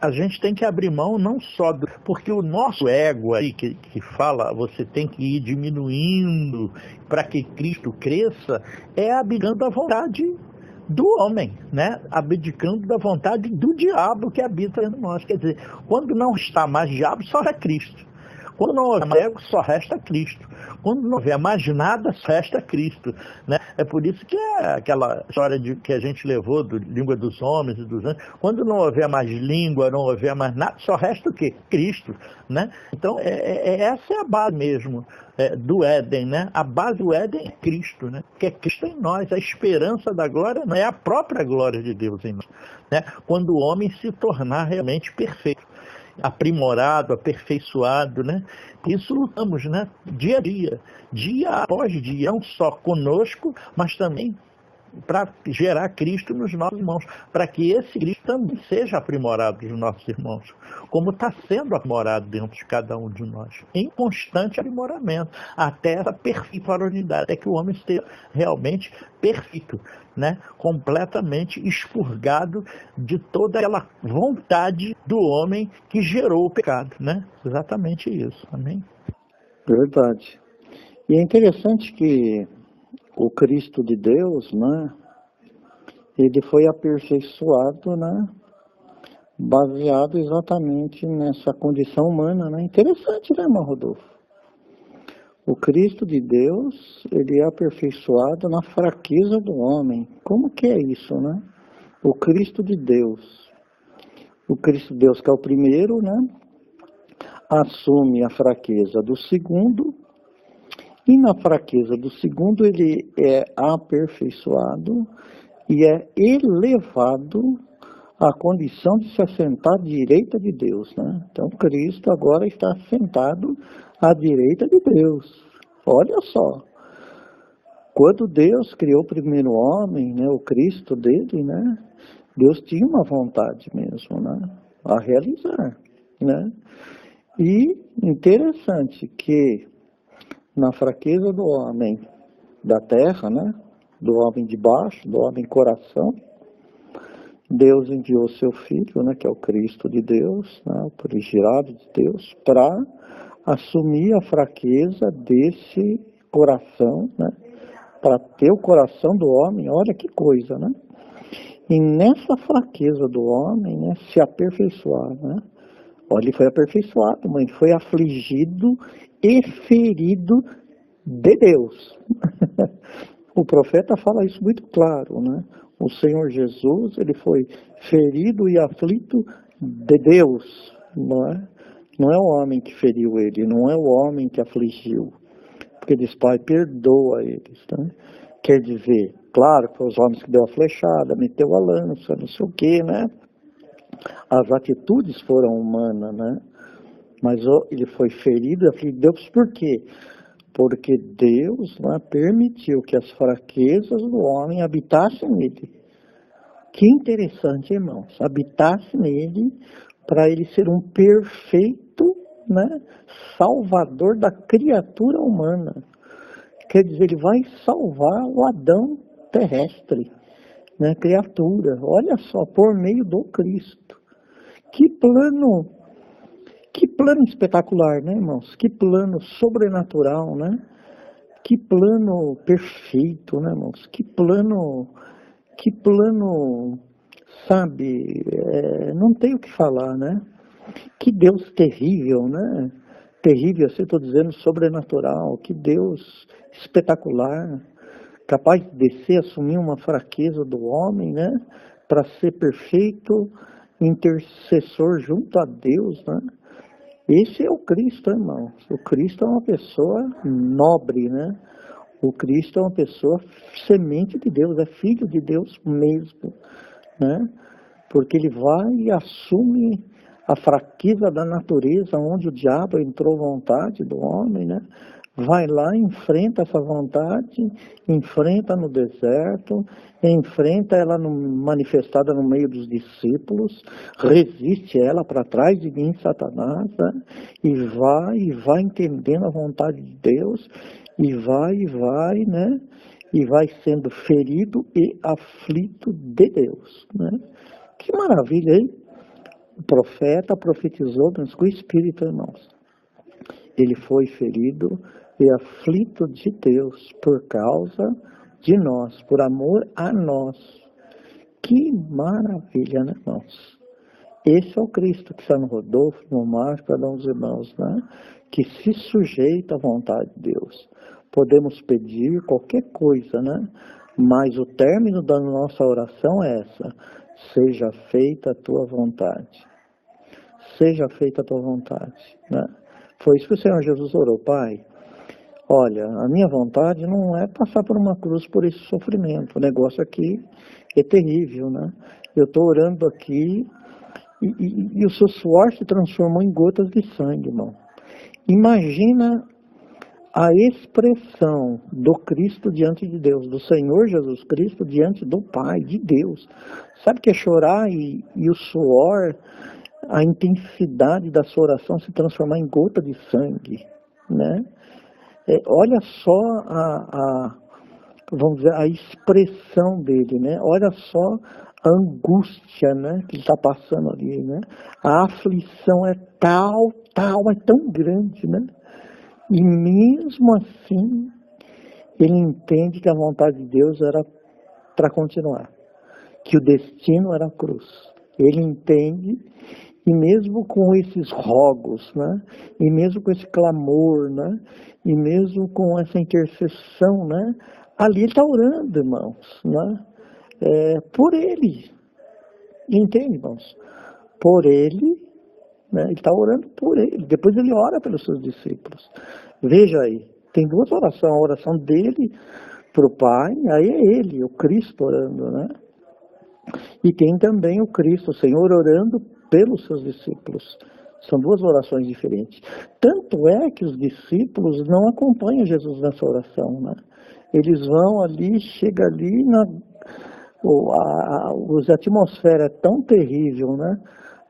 B: a gente tem que abrir mão não só do... Porque o nosso ego aí que fala você tem que ir diminuindo para que Cristo cresça, é abdicando da vontade do homem, né? Abdicando da vontade do diabo que habita dentro de nós. Quer dizer, quando não está mais diabo, só é Cristo. Quando não houver ego, só resta Cristo. Quando não houver mais nada, só resta Cristo, né? É por isso que é aquela história que a gente levou do língua dos homens e dos anjos. Quando não houver mais língua, não houver mais nada, só resta o quê? Cristo, né? Então, essa é a base mesmo do Éden, né? A base do Éden é Cristo, né? Que é Cristo em nós. A esperança da glória não é a própria glória de Deus em nós, né? Quando o homem se tornar realmente perfeito, aprimorado, aperfeiçoado, né? Isso lutamos, né? Dia a dia, dia após dia, não só conosco, mas também para gerar Cristo nos nossos irmãos, para que esse Cristo também seja aprimorado nos nossos irmãos, como está sendo aprimorado dentro de cada um de nós, em constante aprimoramento, até essa perfeita unidade, até que o homem esteja realmente perfeito, né? Completamente expurgado de toda aquela vontade do homem que gerou o pecado, né? Exatamente isso, amém?
A: Verdade. E é interessante que o Cristo de Deus, né, ele foi aperfeiçoado, né, baseado exatamente nessa condição humana, né? Interessante, né, irmão Rodolfo? O Cristo de Deus, ele é aperfeiçoado na fraqueza do homem. Como que é isso, né? O Cristo de Deus. O Cristo de Deus, que é o primeiro, né, assume a fraqueza do segundo, e na fraqueza do segundo ele é aperfeiçoado e é elevado à condição de se assentar à direita de Deus, né? Então Cristo agora está assentado à direita de Deus. Olha só, quando Deus criou o primeiro homem, né, o Cristo dele, né, Deus tinha uma vontade mesmo, né, a realizar, né? E interessante que na fraqueza do homem da terra, né, do homem de baixo, do homem coração, Deus enviou seu Filho, né, que é o Cristo de Deus, né, o originado de Deus, para assumir a fraqueza desse coração, né, para ter o coração do homem, olha que coisa, né? E nessa fraqueza do homem, né, se aperfeiçoar, né? Olha, ele foi aperfeiçoado, mas foi afligido e ferido de Deus. O profeta fala isso muito claro, né? O Senhor Jesus, ele foi ferido e aflito de Deus, não é? Não é o homem que feriu ele, não é o homem que afligiu. Porque diz, Pai, perdoa eles, né? Quer dizer, claro, foi os homens que deu a flechada, meteu a lança, não sei o quê, né? As atitudes foram humanas, né? Mas ele foi ferido e afligido de Deus por quê? Porque Deus, né, permitiu que as fraquezas do homem habitassem nele. Que interessante, irmãos, habitasse nele para ele ser um perfeito, né, salvador da criatura humana. Quer dizer, ele vai salvar o Adão terrestre, né, criatura. Olha só, por meio do Cristo. Que plano espetacular, né, irmãos? Que plano sobrenatural, né? Que plano perfeito, né, irmãos? Que plano, sabe, não tem o que falar, né? Que Deus terrível, né? Terrível, assim, estou dizendo, sobrenatural. Que Deus espetacular, capaz de descer, assumir uma fraqueza do homem, né? Para ser perfeito intercessor junto a Deus, né? Esse é o Cristo, irmãos. O Cristo é uma pessoa nobre, né? O Cristo é uma pessoa semente de Deus, é filho de Deus mesmo, né? Porque ele vai e assume a fraqueza da natureza, onde o diabo entrou vontade do homem, né? Vai lá, enfrenta essa vontade, enfrenta no deserto, enfrenta ela manifestada no meio dos discípulos, resiste ela para trás de mim, Satanás, né? E vai entendendo a vontade de Deus, e vai, né? E vai sendo ferido e aflito de Deus, né? Que maravilha, hein? O profeta profetizou com o Espírito, irmãos. Ele foi ferido e aflito de Deus por causa de nós, por amor a nós. Que maravilha, né, irmãos? Esse é o Cristo que está no Rodolfo, no Marco, cada um dos irmãos, né? Que se sujeita à vontade de Deus. Podemos pedir qualquer coisa, né? Mas o término da nossa oração é essa: seja feita a tua vontade. Seja feita a tua vontade, né? Foi isso que o Senhor Jesus orou, Pai. Olha, a minha vontade não é passar por uma cruz por esse sofrimento. O negócio aqui é terrível, né? Eu estou orando aqui e o seu suor se transformou em gotas de sangue, irmão. Imagina a expressão do Cristo diante de Deus, do Senhor Jesus Cristo diante do Pai, de Deus. Sabe o que é chorar e o suor, a intensidade da sua oração se transformar em gota de sangue, né? Olha só vamos dizer, a expressão dele, né? Olha só a angústia, né, que ele está passando ali, né? A aflição é é tão grande, né? E mesmo assim, ele entende que a vontade de Deus era para continuar, que o destino era a cruz. Ele entende, e mesmo com esses rogos, né? E mesmo com esse clamor, né? E mesmo com essa intercessão, né? Ali ele está orando, irmãos, né? Por ele. Entende, irmãos? Por ele, né? Ele está orando por ele. Depois ele ora pelos seus discípulos. Veja aí, tem duas orações. A oração dele para o Pai, aí é ele, o Cristo orando, né? E tem também o Cristo, o Senhor orando pelos seus discípulos. São duas orações diferentes. Tanto é que os discípulos não acompanham Jesus nessa oração, né? Eles vão ali, chega ali, a atmosfera é tão terrível, né?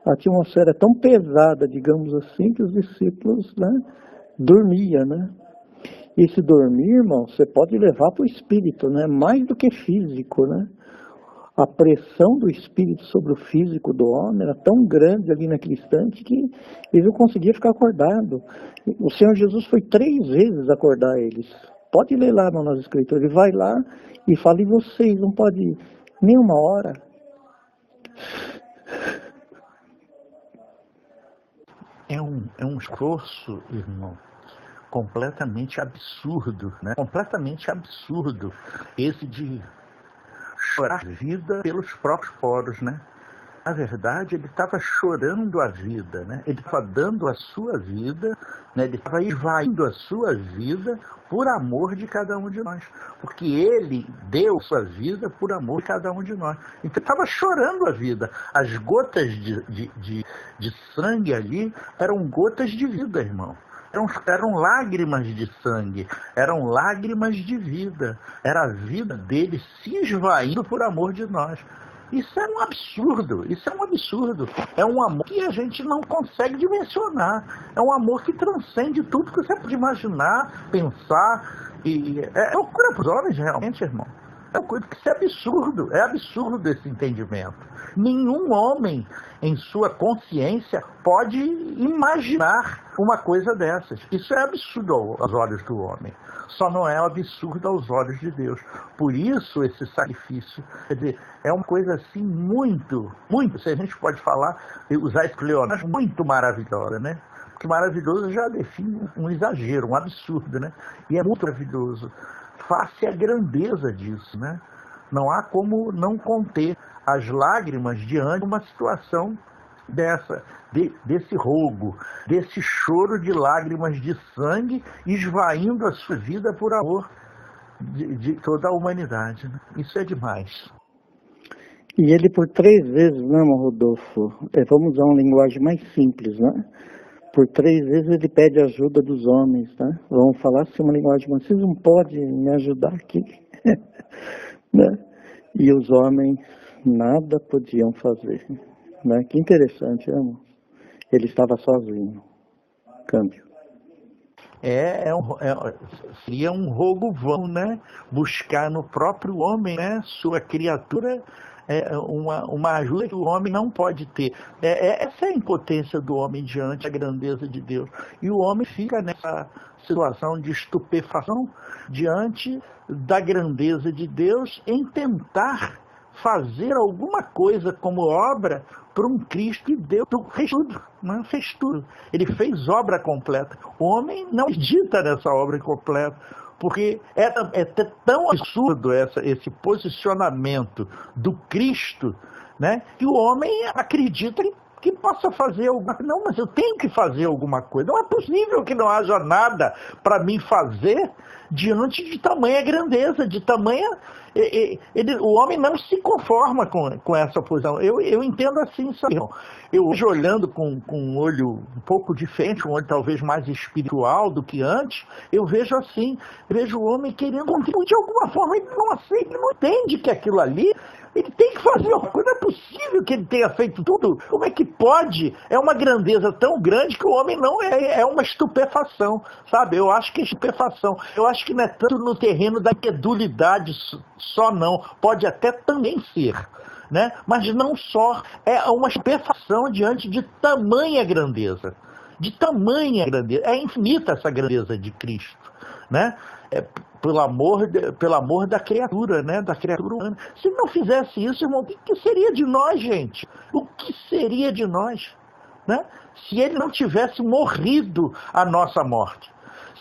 A: A atmosfera é tão pesada, digamos assim, que os discípulos, né, dormiam, né? E se dormir, irmão, você pode levar para o espírito, né? Mais do que físico, né? A pressão do espírito sobre o físico do homem era tão grande ali naquele instante que ele não conseguia ficar acordado. O Senhor Jesus foi 3 vezes acordar eles. Pode ler lá nas Escrituras. Ele vai lá e fala, e vocês não podem nem uma hora?
B: É um esforço, irmão, completamente absurdo, né? Completamente absurdo esse de chorar a vida pelos próprios poros, né? Na verdade, ele estava chorando a vida, né? Ele estava dando a sua vida, né? Ele estava esvaindo a sua vida por amor de cada um de nós. Porque ele deu sua vida por amor de cada um de nós. Então, ele estava chorando a vida. As gotas de sangue ali eram gotas de vida, irmão. Eram lágrimas de sangue, eram lágrimas de vida. Era a vida dele se esvaindo por amor de nós. Isso é um absurdo, isso é um absurdo. É um amor que a gente não consegue dimensionar. É um amor que transcende tudo que você pode imaginar, pensar. E é loucura para os homens, realmente, irmão. Isso é absurdo esse entendimento. Nenhum homem, em sua consciência, pode imaginar uma coisa dessas. Isso é absurdo aos olhos do homem. Só não é absurdo aos olhos de Deus. Por isso, esse sacrifício, quer dizer, é uma coisa assim muito, se a gente pode falar, usar esse pleonasmo, muito maravilhosa, né? Porque maravilhoso já define um exagero, um absurdo, né? E é muito maravilhoso. Face a grandeza disso, né? Não há como não conter as lágrimas diante de uma situação dessa, desse rogo, desse choro de lágrimas de sangue esvaindo a sua vida por amor de toda a humanidade, né? Isso é demais.
A: E ele por 3 vezes, né, irmão Rodolfo? Vamos usar uma linguagem mais simples, né? Por 3 vezes ele pede ajuda dos homens, né? Vamos falar assim uma linguagem, mas vocês não podem me ajudar aqui? Né? E os homens nada podiam fazer, né? Que interessante, né, irmão? Ele estava sozinho. Câmbio.
B: Seria um rogo vão, né? Buscar no próprio homem, né? Sua criatura, uma ajuda que o homem não pode ter. Essa é a impotência do homem diante da grandeza de Deus. E o homem fica nessa situação de estupefação diante da grandeza de Deus em tentar fazer alguma coisa como obra para um Cristo que Deus fez tudo, não fez tudo. Ele fez obra completa. O homem não acredita nessa obra completa, porque é tão absurdo esse posicionamento do Cristo, né, que o homem acredita que possa fazer alguma coisa. Não, mas eu tenho que fazer alguma coisa. Não é possível que não haja nada para mim fazer diante de tamanha grandeza, de tamanha... o homem não se conforma com essa posição. Eu entendo assim, sabe? Eu hoje olhando com um olho um pouco diferente, um olho talvez mais espiritual do que antes, eu vejo assim, vejo o homem querendo contribuir de alguma forma, ele não aceita, ele não entende que aquilo ali, ele tem que fazer uma coisa, não é possível que ele tenha feito tudo. Como é que pode? É uma grandeza tão grande que o homem não é uma estupefação, sabe? Eu acho que é estupefação. Eu acho que não é tanto no terreno da credulidade só não, pode até também ser, né? Mas não só, é uma estupefação diante de tamanha grandeza, é infinita essa grandeza de Cristo, né? Pelo amor da criatura, né? Da criatura humana. Se não fizesse isso, irmão, o que seria de nós, gente? O que seria de nós, né? Se ele não tivesse morrido a nossa morte,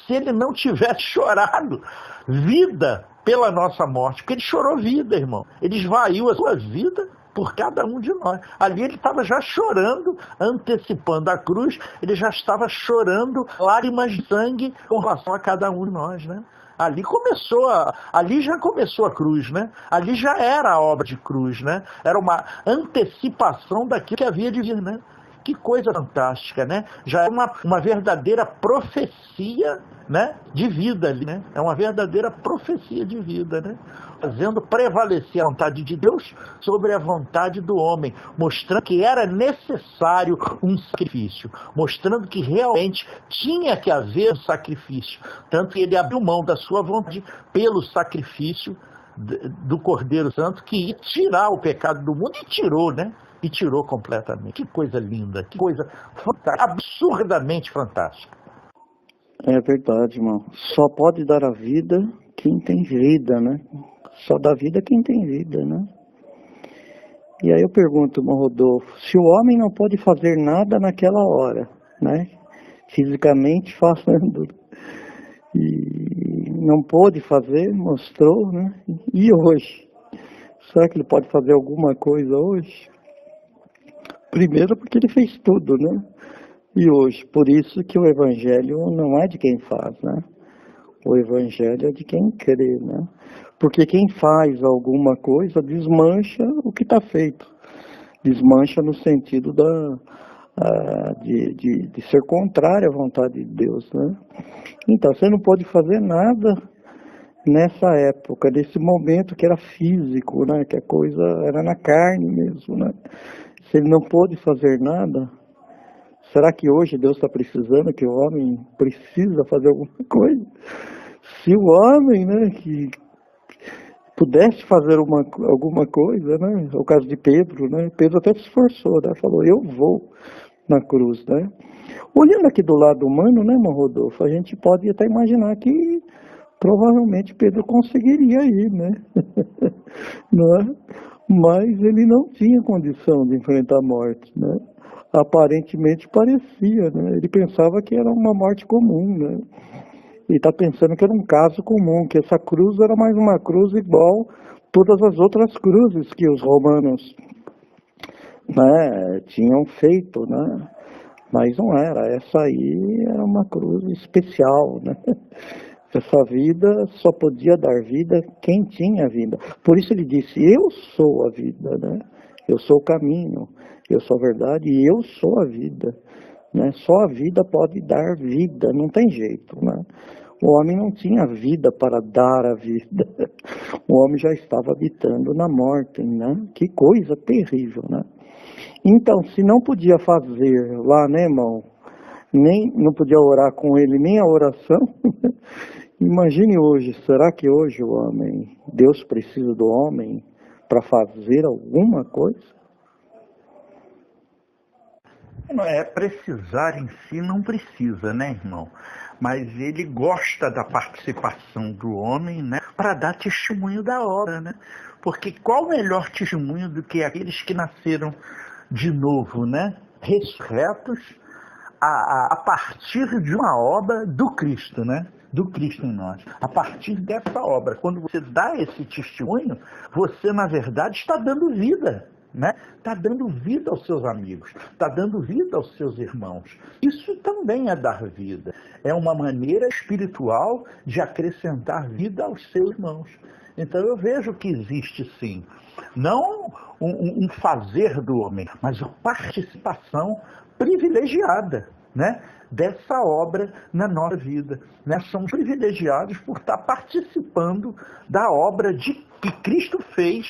B: se ele não tivesse chorado vida pela nossa morte, porque ele chorou vida, irmão. Ele esvaiu a sua vida por cada um de nós. Ali ele estava já chorando, antecipando a cruz, ele já estava chorando lágrimas de sangue com relação a cada um de nós, né? Ali já começou a cruz, né? Ali já era a obra de cruz, né? Era uma antecipação daquilo que havia de vir, né? Que coisa fantástica, né? Já é uma verdadeira profecia, né, de vida ali, né? É uma verdadeira profecia de vida, né? Fazendo prevalecer a vontade de Deus sobre a vontade do homem, mostrando que era necessário um sacrifício, mostrando que realmente tinha que haver um sacrifício, tanto que ele abriu mão da sua vontade pelo sacrifício do Cordeiro Santo que ia tirar o pecado do mundo, e tirou, né? E tirou completamente. Que coisa linda, que coisa fantástica, absurdamente fantástica.
A: É verdade, irmão. Só pode dar a vida quem tem vida, né? Só dá vida quem tem vida, né? E aí eu pergunto, irmão Rodolfo, se o homem não pode fazer nada naquela hora, né? Fisicamente falando, e não pôde fazer, mostrou, né? E hoje? Será que ele pode fazer alguma coisa hoje? Primeiro porque ele fez tudo, né? E hoje, por isso que o evangelho não é de quem faz, né? O evangelho é de quem crê, né? Porque quem faz alguma coisa desmancha o que está feito. Desmancha no sentido de ser contrário à vontade de Deus, né? Então, você não pode fazer nada nessa época, nesse momento que era físico, né? Que a coisa era na carne mesmo, né? Se ele não pôde fazer nada, será que hoje Deus está precisando que o homem precisa fazer alguma coisa? Se o homem, né, que pudesse fazer alguma coisa, né? O caso de Pedro, né? Pedro até se esforçou, né? Falou, eu vou na cruz, né? Olhando aqui do lado humano, né, irmão Rodolfo, a gente pode até imaginar que provavelmente Pedro conseguiria ir, né? Não é? Mas ele não tinha condição de enfrentar a morte, né? Aparentemente parecia, né? Ele pensava que era uma morte comum, né? E está pensando que era um caso comum, que essa cruz era mais uma cruz igual todas as outras cruzes que os romanos, né, tinham feito, né? Mas não era, essa aí era uma cruz especial, né? Essa vida só podia dar vida quem tinha vida. Por isso ele disse, eu sou a vida, né? Eu sou o caminho, eu sou a verdade e eu sou a vida. Né? Só a vida pode dar vida, não tem jeito, né? O homem não tinha vida para dar a vida. O homem já estava habitando na morte, né? Que coisa terrível, né? Então, se não podia fazer lá, né, irmão? Nem, não podia orar com ele, nem a oração. Imagine hoje, será que hoje o homem, Deus precisa do homem para fazer alguma coisa?
B: Precisar em si não precisa, né, irmão? Mas ele gosta da participação do homem, né, para dar testemunho da obra, né? Porque qual melhor testemunho do que aqueles que nasceram de novo, né? Ressurretos a partir de uma obra do Cristo, né? Do Cristo em nós. A partir dessa obra, quando você dá esse testemunho, você, na verdade, está dando vida, né? Está dando vida aos seus amigos, está dando vida aos seus irmãos. Isso também é dar vida. É uma maneira espiritual de acrescentar vida aos seus irmãos. Então eu vejo que existe sim, não um fazer do homem, mas uma participação privilegiada, né, dessa obra na nossa vida. Né? Somos privilegiados por estar participando da obra que Cristo fez,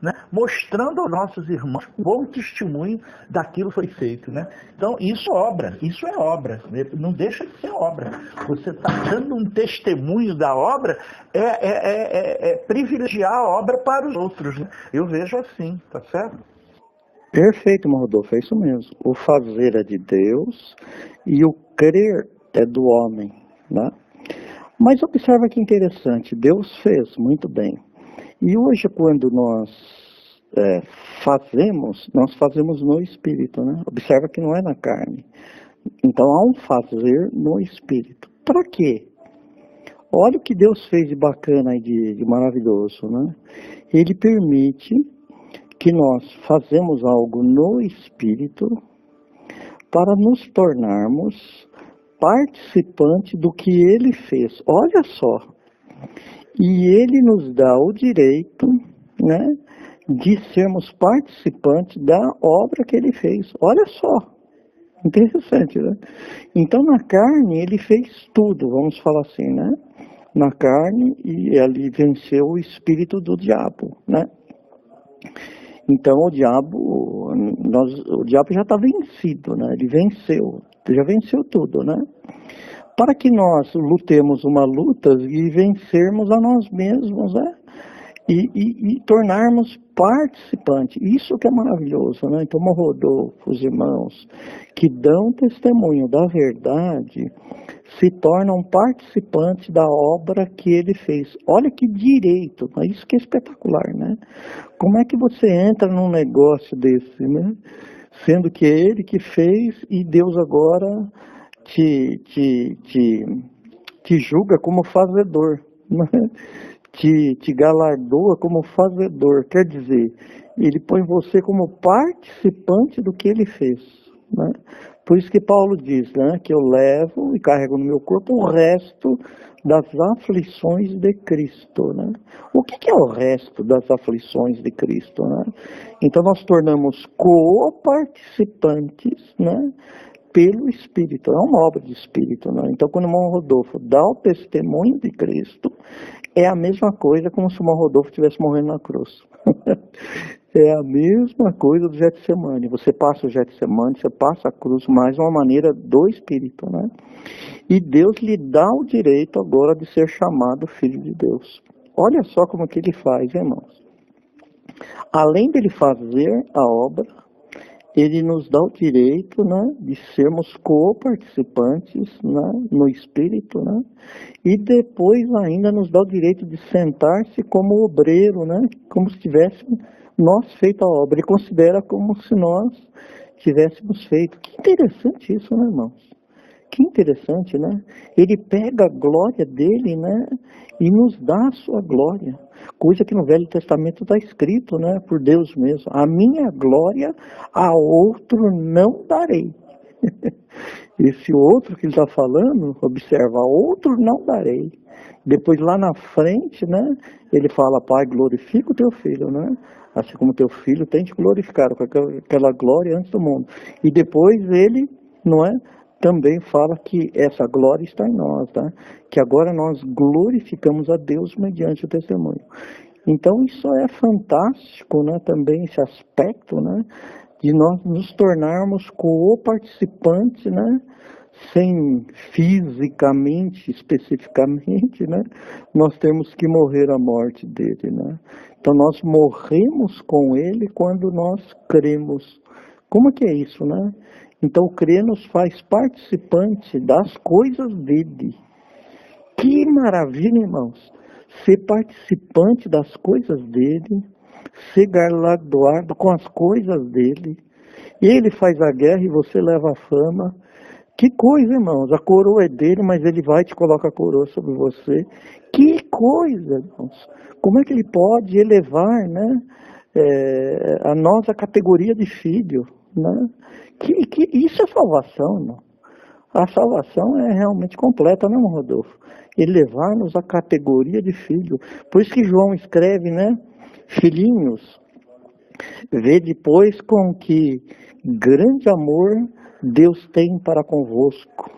B: né, mostrando aos nossos irmãos um bom testemunho daquilo que foi feito. Né? Então, isso é obra, não deixa de ser obra. Você está dando um testemunho da obra, privilegiar a obra para os outros. Né? Eu vejo assim, tá certo?
A: Perfeito, irmão Rodolfo, é isso mesmo. O fazer é de Deus e o crer é do homem. Né? Mas observa que interessante, Deus fez muito bem. E hoje, quando nós nós fazemos no Espírito, né? Observa que não é na carne. Então, há um fazer no Espírito. Para quê? Olha o que Deus fez de bacana e de maravilhoso, né? Ele permite que nós fazemos algo no Espírito para nos tornarmos participantes do que Ele fez. Olha só. E Ele nos dá o direito, né, de sermos participantes da obra que Ele fez. Olha só, interessante, né? Então, na carne, Ele fez tudo, vamos falar assim, né? Na carne, e Ele venceu o espírito do diabo, né? Então, o diabo já está vencido, né? Ele já venceu tudo, né? Para que nós lutemos uma luta e vencermos a nós mesmos, né? e tornarmos participantes. Isso que é maravilhoso, né? Então, Rodolfo, os irmãos que dão testemunho da verdade se tornam participantes da obra que ele fez. Olha que direito, isso que é espetacular, né? Como é que você entra num negócio desse, né? Sendo que é ele que fez e Deus agora te julga como fazedor, né? Te galardoa como fazedor, quer dizer, ele põe você como participante do que ele fez, né? Por isso que Paulo diz, né, que eu levo e carrego no meu corpo o resto das aflições de Cristo, né? O que é o resto das aflições de Cristo, né? Então nós tornamos co-participantes, né, pelo Espírito, é uma obra de Espírito, né? Então quando o irmão Rodolfo dá o testemunho de Cristo, é a mesma coisa como se o irmão Rodolfo estivesse morrendo na cruz. É a mesma coisa do Getsemane. Você passa o Getsemane, você passa a cruz, mais uma maneira do Espírito, né? E Deus lhe dá o direito agora de ser chamado Filho de Deus. Olha só como que ele faz, irmãos. Além dele fazer a obra, ele nos dá o direito, né, de sermos co-participantes, né, no Espírito, né? E depois ainda nos dá o direito de sentar-se como obreiro, né? Como se tivéssemos nós feito a obra. Ele considera como se nós tivéssemos feito. Que interessante isso, né, irmãos? Que interessante, né? Ele pega a glória dele, né, e nos dá a sua glória. Coisa que no Velho Testamento está escrito, né, por Deus mesmo. A minha glória a outro não darei. Esse outro que ele está falando, observa, a outro não darei. Depois lá na frente, né, ele fala, Pai, glorifica o teu filho, né? Assim como teu filho tem te glorificado com aquela glória antes do mundo. E depois ele, não é, também fala que essa glória está em nós, tá? Que agora nós glorificamos a Deus mediante o testemunho. Então isso é fantástico, né? Também esse aspecto, né? De nós nos tornarmos co-participantes, né? Sem fisicamente, especificamente, né? Nós temos que morrer a morte dele, né? Então nós morremos com ele quando nós cremos. Como que é isso, né? Então o crer nos faz participante das coisas dele. Que maravilha, irmãos! Ser participante das coisas dele, ser galardoado com as coisas dele. Ele faz a guerra e você leva a fama. Que coisa, irmãos! A coroa é dele, mas ele vai e te coloca a coroa sobre você. Que coisa, irmãos! Como é que ele pode elevar, né, a nossa categoria de filho, né? Isso é salvação, irmão. A salvação é realmente completa, não, Rodolfo? Elevar-nos à categoria de filho. Por isso que João escreve, né? Filhinhos, vê depois com que grande amor Deus tem para convosco,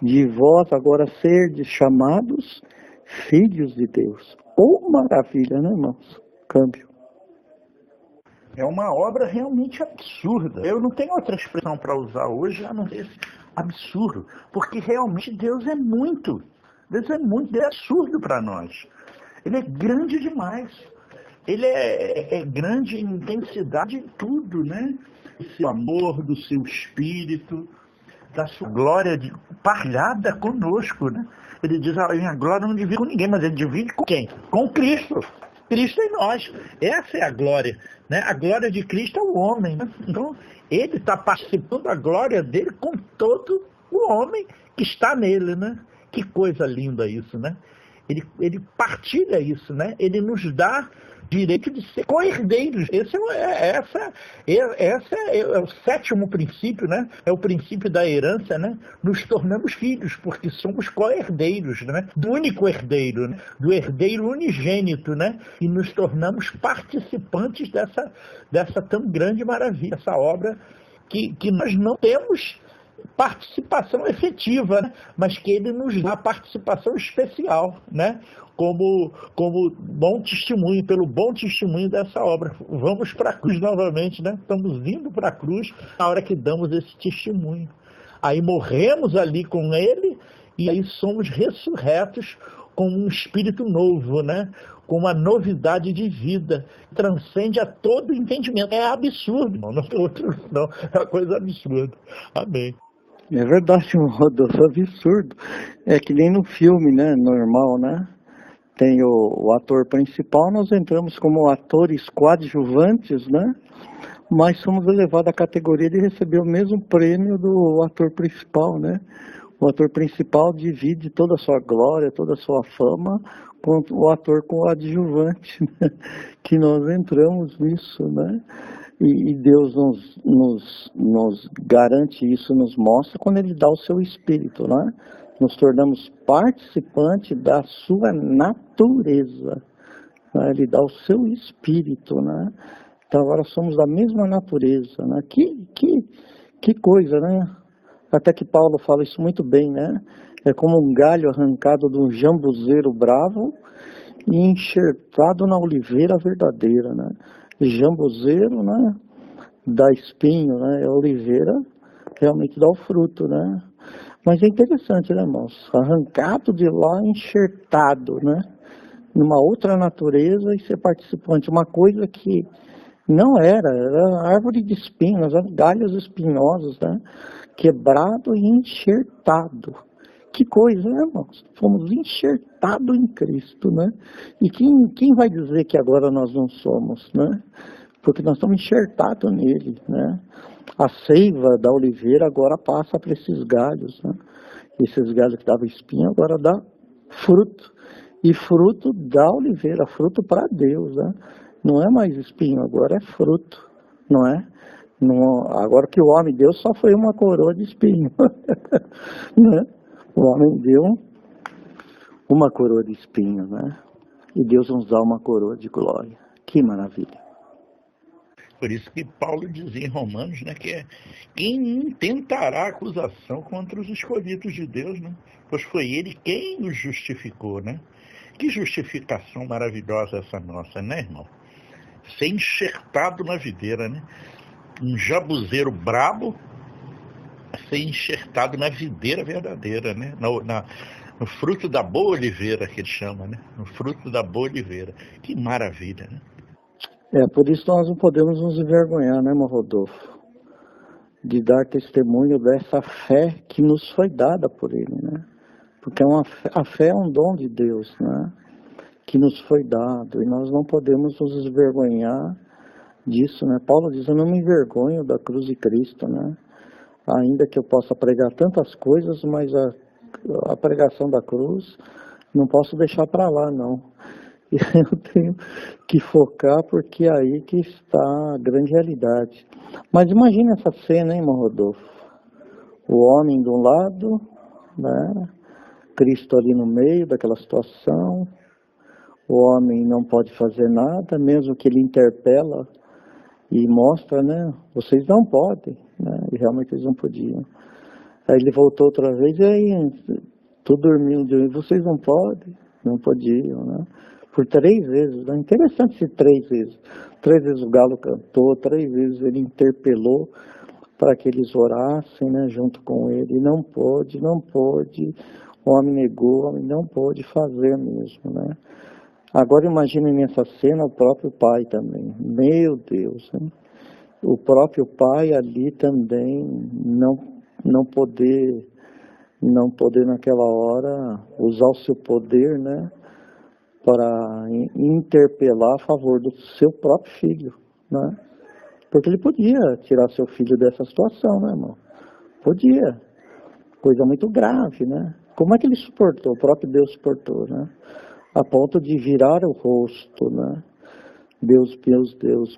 A: de vós agora serdes chamados filhos de Deus. Oh, maravilha, né, irmãos? Câmbio.
B: É uma obra realmente absurda. Eu não tenho outra expressão para usar hoje a não ser esse absurdo, porque realmente Deus é muito. Deus é absurdo para nós. Ele é grande demais. Ele é grande em intensidade em tudo, né? Do seu amor, do seu espírito, da sua glória partilhada conosco, né? Ele diz, a minha glória não divide com ninguém, mas ele divide com quem? Com Cristo. Cristo em nós. Essa é a glória, né? A glória de Cristo é o homem, né? Então, ele está participando da glória dele com todo o homem que está nele, né? Que coisa linda isso, né? Ele partilha isso, né? Ele nos dá direito de ser co-herdeiros. Esse é o sétimo princípio, né? É o princípio da herança, né? Nos tornamos filhos, porque somos co-herdeiros, né? Do único herdeiro, né? Do herdeiro unigênito, né? E nos tornamos participantes dessa tão grande maravilha, essa obra que nós não temos participação efetiva, né? Mas que ele nos dá participação especial, né? Como bom testemunho, pelo bom testemunho dessa obra. Vamos para a cruz novamente, né? Estamos indo para a cruz na hora que damos esse testemunho. Aí morremos ali com ele e aí somos ressurretos com um espírito novo, né? Com uma novidade de vida, transcende a todo entendimento. É absurdo, irmão, não tem outro não, é uma coisa absurda. Amém.
A: É verdade, Rodolfo, é absurdo. É que nem no filme, né, normal, né? Tem o ator principal, nós entramos como atores coadjuvantes, né? Mas somos elevados à categoria de receber o mesmo prêmio do ator principal, né? O ator principal divide toda a sua glória, toda a sua fama com o ator coadjuvante, né? Que nós entramos nisso, né? E Deus nos garante isso, nos mostra quando Ele dá o seu Espírito, né? Nos tornamos participantes da sua natureza, né? Ele dá o seu Espírito, né? Então agora somos da mesma natureza, né? Que coisa, né? Até que Paulo fala isso muito bem, né? É como um galho arrancado de um jambuzeiro bravo e enxertado na oliveira verdadeira, né? Jambuzeiro, né? Dá espinho, né? A oliveira realmente dá o fruto, né? Mas é interessante, né, irmãos? Arrancado de lá, enxertado, né? Numa outra natureza e ser participante. Uma coisa que não era árvore de espinhos, eram galhos espinhosos, né? Quebrado e enxertado. Que coisa, né, irmãos? Fomos enxertados em Cristo, né? E quem vai dizer que agora nós não somos, né? Porque nós estamos enxertados nele, né? A seiva da oliveira agora passa para esses galhos, né? Esses galhos que davam espinho agora dá fruto. E fruto da oliveira, fruto para Deus, né? Não é mais espinho, agora é fruto, não é? Não, agora que o homem deu só foi uma coroa de espinho, né? O homem deu uma coroa de espinho, né? E Deus nos dá uma coroa de glória. Que maravilha.
B: Por isso que Paulo dizia em Romanos, né, que quem intentará acusação contra os escolhidos de Deus, né? Pois foi ele quem os justificou, né? Que justificação maravilhosa essa nossa, né, irmão? Ser enxertado na videira, né? Um jabuzeiro brabo ser enxertado na videira verdadeira, né? No fruto da boa oliveira, que ele chama, né? No fruto da boa oliveira. Que maravilha, né?
A: Por isso nós não podemos nos envergonhar, né, irmão Rodolfo? De dar testemunho dessa fé que nos foi dada por ele, né? Porque a fé é um dom de Deus, né? Que nos foi dado, e nós não podemos nos envergonhar disso, né? Paulo diz, eu não me envergonho da cruz de Cristo, né? Ainda que eu possa pregar tantas coisas, mas a pregação da cruz não posso deixar para lá, não. Eu tenho que focar porque é aí que está a grande realidade. Mas imagine essa cena, hein, irmão Rodolfo? O homem de um lado, né? Cristo ali no meio daquela situação. O homem não pode fazer nada, mesmo que ele interpela e mostra, né? Vocês não podem, né? E realmente eles não podiam. Aí ele voltou outra vez, e aí, tô dormindo, e vocês não podem? Não podiam, né? Por 3 vezes, né? Interessante se 3 vezes. 3 vezes o galo cantou, 3 vezes ele interpelou para que eles orassem, né, junto com ele. Não pôde, não pôde. O homem negou, o homem não pôde fazer mesmo, né? Agora imagine nessa cena o próprio pai também. Meu Deus, hein? O próprio pai ali também não poder naquela hora usar o seu poder, né, para interpelar a favor do seu próprio filho, né? Porque ele podia tirar seu filho dessa situação, né, irmão? Podia. Coisa muito grave, né? Como é que ele suportou? O próprio Deus suportou, né? A ponto de virar o rosto, né? Deus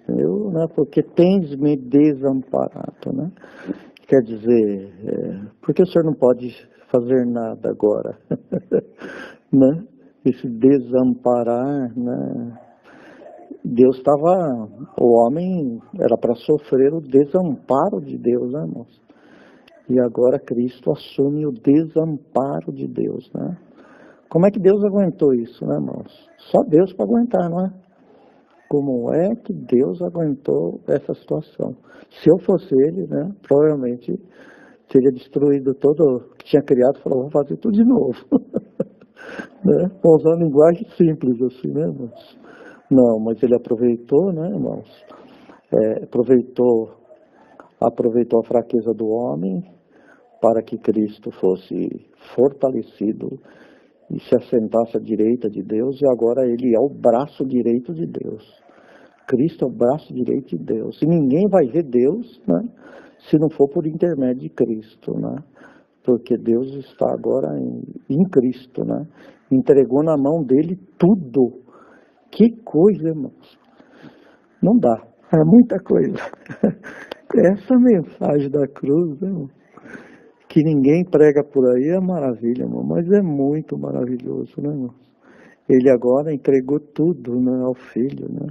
A: meu, né? Porque tens me desamparado, né? Quer dizer, porque o senhor não pode fazer nada agora, né? Esse desamparar, né? Deus estava, o homem era para sofrer o desamparo de Deus, né, irmãos? E agora Cristo assume o desamparo de Deus, né? Como é que Deus aguentou isso, né, irmãos? Só Deus para aguentar, não é? Como é que Deus aguentou essa situação? Se eu fosse ele, né, provavelmente teria destruído todo o que tinha criado e falou, vamos fazer tudo de novo. Né? Vamos usar uma linguagem simples assim, né, irmãos? Não, mas ele aproveitou, né, irmãos? Aproveitou a fraqueza do homem para que Cristo fosse fortalecido e se assentasse à direita de Deus, e agora ele é o braço direito de Deus. Cristo é o braço direito de Deus. E ninguém vai ver Deus, né, se não for por intermédio de Cristo, né? Porque Deus está agora em Cristo, né? Entregou na mão dele tudo. Que coisa, irmãos. Não dá. É muita coisa. Essa mensagem da cruz, né, irmão, que ninguém prega por aí é maravilha, irmão, mas é muito maravilhoso, né, irmão? Ele agora entregou tudo, né, ao Filho, né?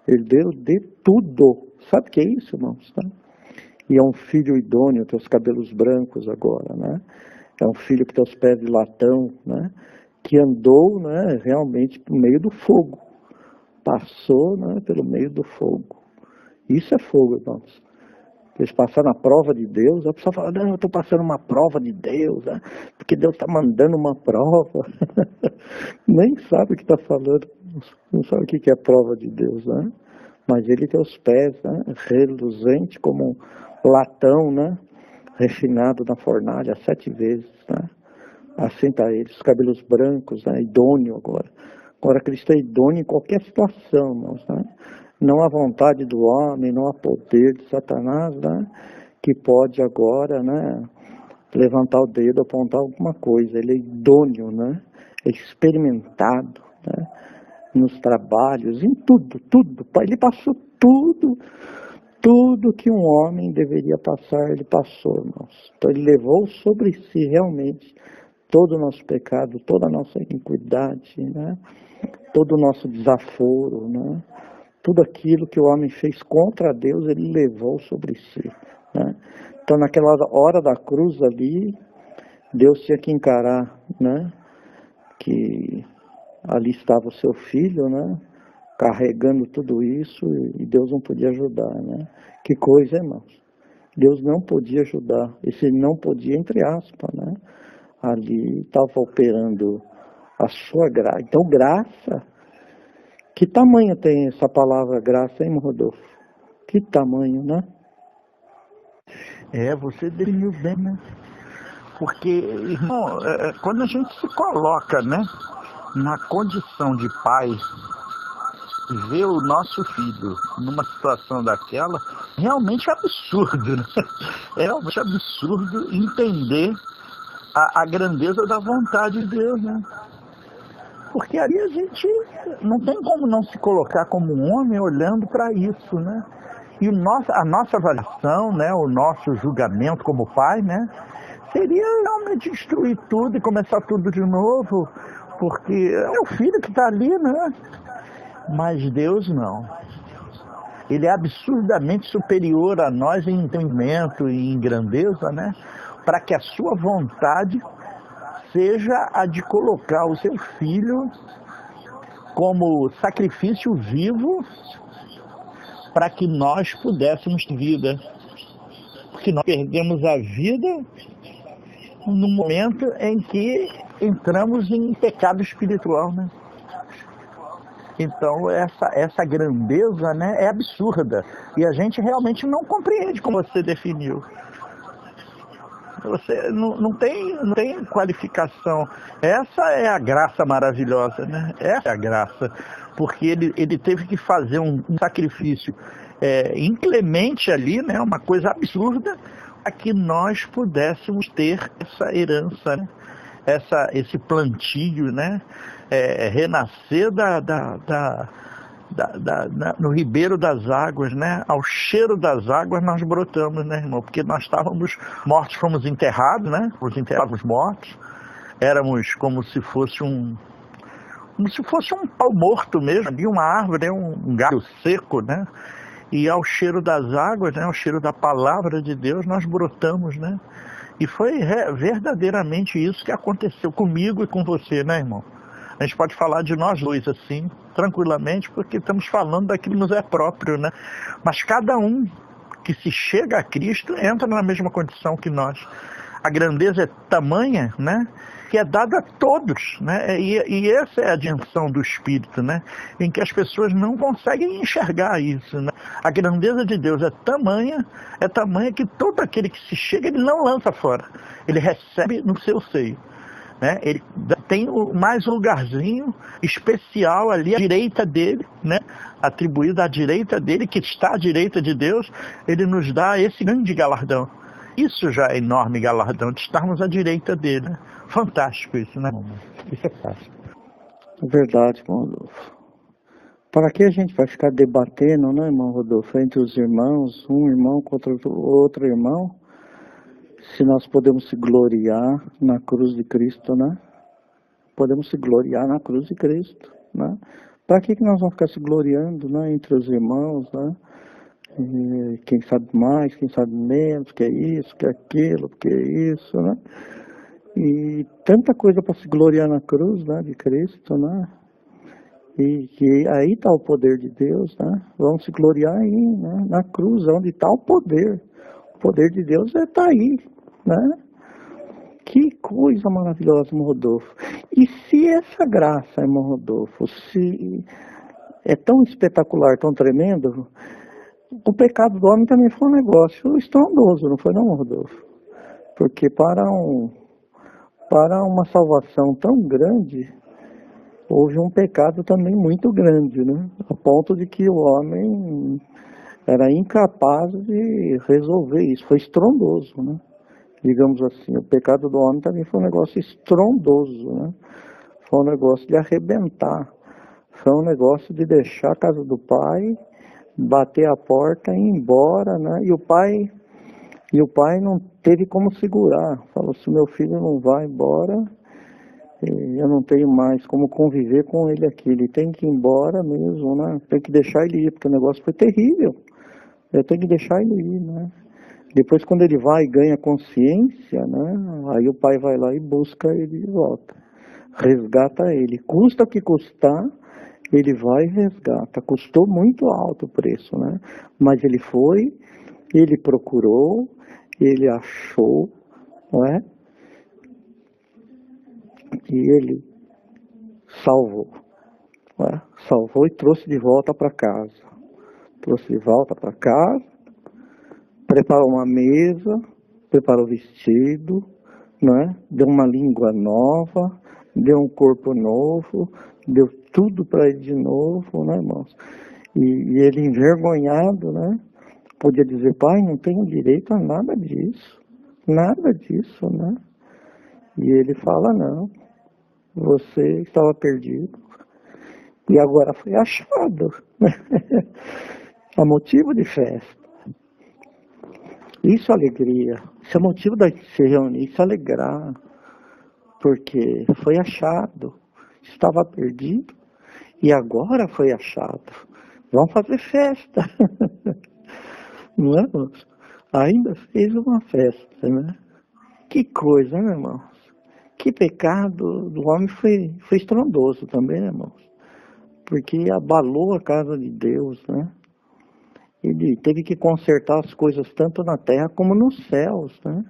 A: Ele deu de tudo. Sabe o que é isso, irmãos? Tá? E é um filho idôneo, tem os cabelos brancos agora, né? É um filho que tem os pés de latão, né? Que andou, né, realmente no meio do fogo. Passou, né, pelo meio do fogo. Isso é fogo, irmãos. Eles passaram a prova de Deus, a pessoa fala, não, eu estou passando uma prova de Deus, né? Porque Deus está mandando uma prova. Nem sabe o que está falando, não sabe o que é prova de Deus, né? Mas ele tem os pés, né, reluzente como um latão, né, refinado na fornalha 7 vezes, né? Assim está ele, os cabelos brancos, né, idôneo agora. Agora Cristo é idôneo em qualquer situação, irmãos, né? Não há vontade do homem, não há poder de Satanás, né, que pode agora, né, levantar o dedo, apontar alguma coisa. Ele é idôneo, né, é experimentado, né, nos trabalhos, em tudo. Ele passou tudo que um homem deveria passar, ele passou, irmãos. Então ele levou sobre si realmente todo o nosso pecado, toda a nossa iniquidade, né, todo o nosso desaforo, né. Tudo aquilo que o homem fez contra Deus, ele levou sobre si, né? Então, naquela hora da cruz ali, Deus tinha que encarar, né, que ali estava o seu filho, né, carregando tudo isso, e Deus não podia ajudar, né? Que coisa, irmãos? Deus não podia ajudar. Esse não podia, entre aspas, né? Ali estava operando a sua graça. Então, graça. Que tamanho tem essa palavra graça, hein, Rodolfo? Que tamanho, né?
B: Você definiu bem, né? Porque, irmão, quando a gente se coloca, né, na condição de pai, ver o nosso filho numa situação daquela, realmente é absurdo, né? É realmente absurdo entender a grandeza da vontade de Deus, né? Porque ali a gente não tem como não se colocar como um homem olhando para isso, né? E a nossa avaliação, né, o nosso julgamento como pai, né, seria realmente destruir tudo e começar tudo de novo, porque é o filho que está ali, né? Mas Deus não. Ele é absurdamente superior a nós em entendimento e em grandeza, né? Para que a sua vontade seja a de colocar o seu filho como sacrifício vivo para que nós pudéssemos ter vida. Porque nós perdemos a vida no momento em que entramos em pecado espiritual, né? Então essa grandeza, né, é absurda. E a gente realmente não compreende como você definiu. Você não tem qualificação. Essa é a graça maravilhosa, né? Essa é a graça. Porque ele teve que fazer um sacrifício inclemente ali, né? Uma coisa absurda, para que nós pudéssemos ter essa herança, né? Esse plantio, né? Renascer no ribeiro das águas, né? Ao cheiro das águas nós brotamos, né, irmão? Porque nós estávamos mortos, fomos enterrados, né? Estávamos mortos. Éramos como se fosse um pau morto mesmo, ali uma árvore, um galho seco, né? E ao cheiro das águas, né? Ao cheiro da palavra de Deus, nós brotamos, né? E foi verdadeiramente isso que aconteceu comigo e com você, né, irmão? A gente pode falar de nós dois assim, tranquilamente, porque estamos falando daquilo que nos é próprio, né? Mas cada um que se chega a Cristo entra na mesma condição que nós. A grandeza é tamanha, né, que é dada a todos, né? E essa é a dimensão do Espírito, né, em que as pessoas não conseguem enxergar isso, né? A grandeza de Deus é tamanha que todo aquele que se chega, ele não lança fora, ele recebe no seu seio, né? Ele tem mais um lugarzinho especial ali à direita dele, né, atribuído à direita dele, que está à direita de Deus. Ele nos dá esse grande galardão. Isso já é enorme galardão, de estarmos à direita dele, né? Fantástico isso, né? Isso é fácil.
A: Verdade, irmão Rodolfo. Para que a gente vai ficar debatendo, né, irmão Rodolfo, entre os irmãos, um irmão contra outro irmão, se nós podemos se gloriar na cruz de Cristo, né? Podemos se gloriar na cruz de Cristo, né? Para que nós vamos ficar se gloriando, né, entre os irmãos, né? E quem sabe mais, quem sabe menos, que é isso, que é aquilo, que é isso, né? E tanta coisa para se gloriar na cruz, né, de Cristo, né? E que aí está o poder de Deus, né? Vamos se gloriar aí, né, na cruz, onde está o poder. O poder de Deus está aí, né? Que coisa maravilhosa, irmão Rodolfo. E se essa graça, irmão Rodolfo, se é tão espetacular, tão tremendo, o pecado do homem também foi um negócio estrondoso, não foi não, irmão Rodolfo? Porque para uma salvação tão grande, houve um pecado também muito grande, né? A ponto de que o homem era incapaz de resolver isso. Foi estrondoso, né? Digamos assim, o pecado do homem também foi um negócio estrondoso, né? Foi um negócio de arrebentar. Foi um negócio de deixar a casa do pai, bater a porta e ir embora, né? E o pai não teve como segurar. Falou, se meu filho não vai embora, eu não tenho mais como conviver com ele aqui. Ele tem que ir embora mesmo, né? Tem que deixar ele ir, porque o negócio foi terrível. Eu tenho que deixar ele ir, né? Depois, quando ele vai e ganha consciência, né? Aí o pai vai lá e busca ele de volta. Resgata ele. Custa o que custar, ele vai e resgata. Custou muito alto o preço, né? Mas ele foi, ele procurou, ele achou, não é? E ele salvou, não é? Salvou e trouxe de volta para casa. Trouxe de volta para casa, preparou uma mesa, preparou vestido, né? Deu uma língua nova, deu um corpo novo, deu tudo para ele de novo, né, irmãos? E ele envergonhado, né? Podia dizer, pai, não tenho direito a nada disso, né? E ele fala, não, você estava perdido e agora foi achado, a motivo de festa. Isso é alegria, isso é motivo da gente se reunir, se alegrar, porque foi achado, estava perdido e agora foi achado. Vamos fazer festa, não é, irmãos? Ainda fez uma festa, né? Que coisa, né, irmãos? Que pecado do homem foi estrondoso também, né, irmãos? Porque abalou a casa de Deus, né? Ele teve que consertar as coisas tanto na terra como nos céus, né?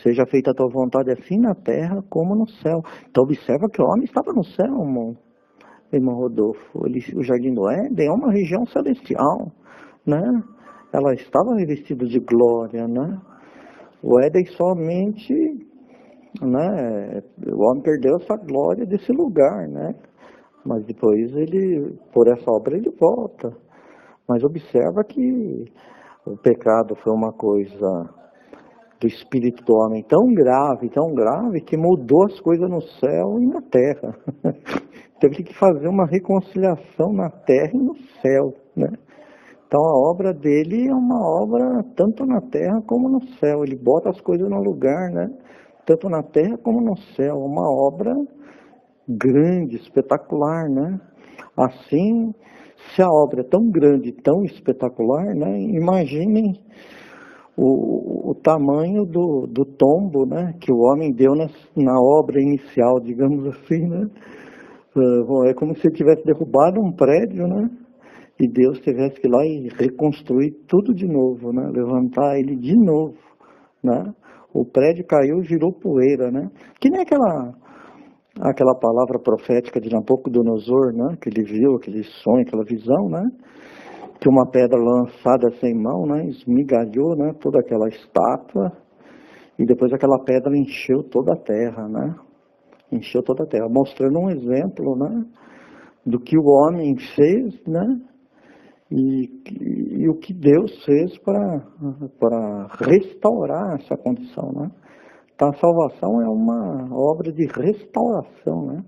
A: Seja feita a tua vontade assim na terra como no céu. Então observa que o homem estava no céu, irmão Rodolfo. O Jardim do Éden é uma região celestial, né? Ela estava revestida de glória, né? O Éden somente, né? O homem perdeu essa glória desse lugar, né? Mas depois por essa obra ele volta. Mas observa que o pecado foi uma coisa do espírito do homem tão grave, que mudou as coisas no céu e na terra. Teve que fazer uma reconciliação na terra e no céu, né? Então a obra dele é uma obra tanto na terra como no céu. Ele bota as coisas no lugar, né? Tanto na terra como no céu. Uma obra grande, espetacular, né? Assim, se a obra é tão grande, tão espetacular, né? Imaginem o tamanho do tombo, né? Que o homem deu na obra inicial, digamos assim, né? É como se ele tivesse derrubado um prédio, né? E Deus tivesse que ir lá e reconstruir tudo de novo, né? Levantar ele de novo, né? O prédio caiu e virou poeira, né? Que nem aquela palavra profética de Nabucodonosor, né? Que ele viu, aquele sonho, aquela visão, né? Que uma pedra lançada sem mão, né? Esmigalhou, né? Toda aquela estátua. E depois aquela pedra encheu toda a terra, né? Encheu toda a terra, mostrando um exemplo, né? Do que o homem fez, né? E o que Deus fez para restaurar essa condição, né? Então a salvação é uma obra de restauração, né?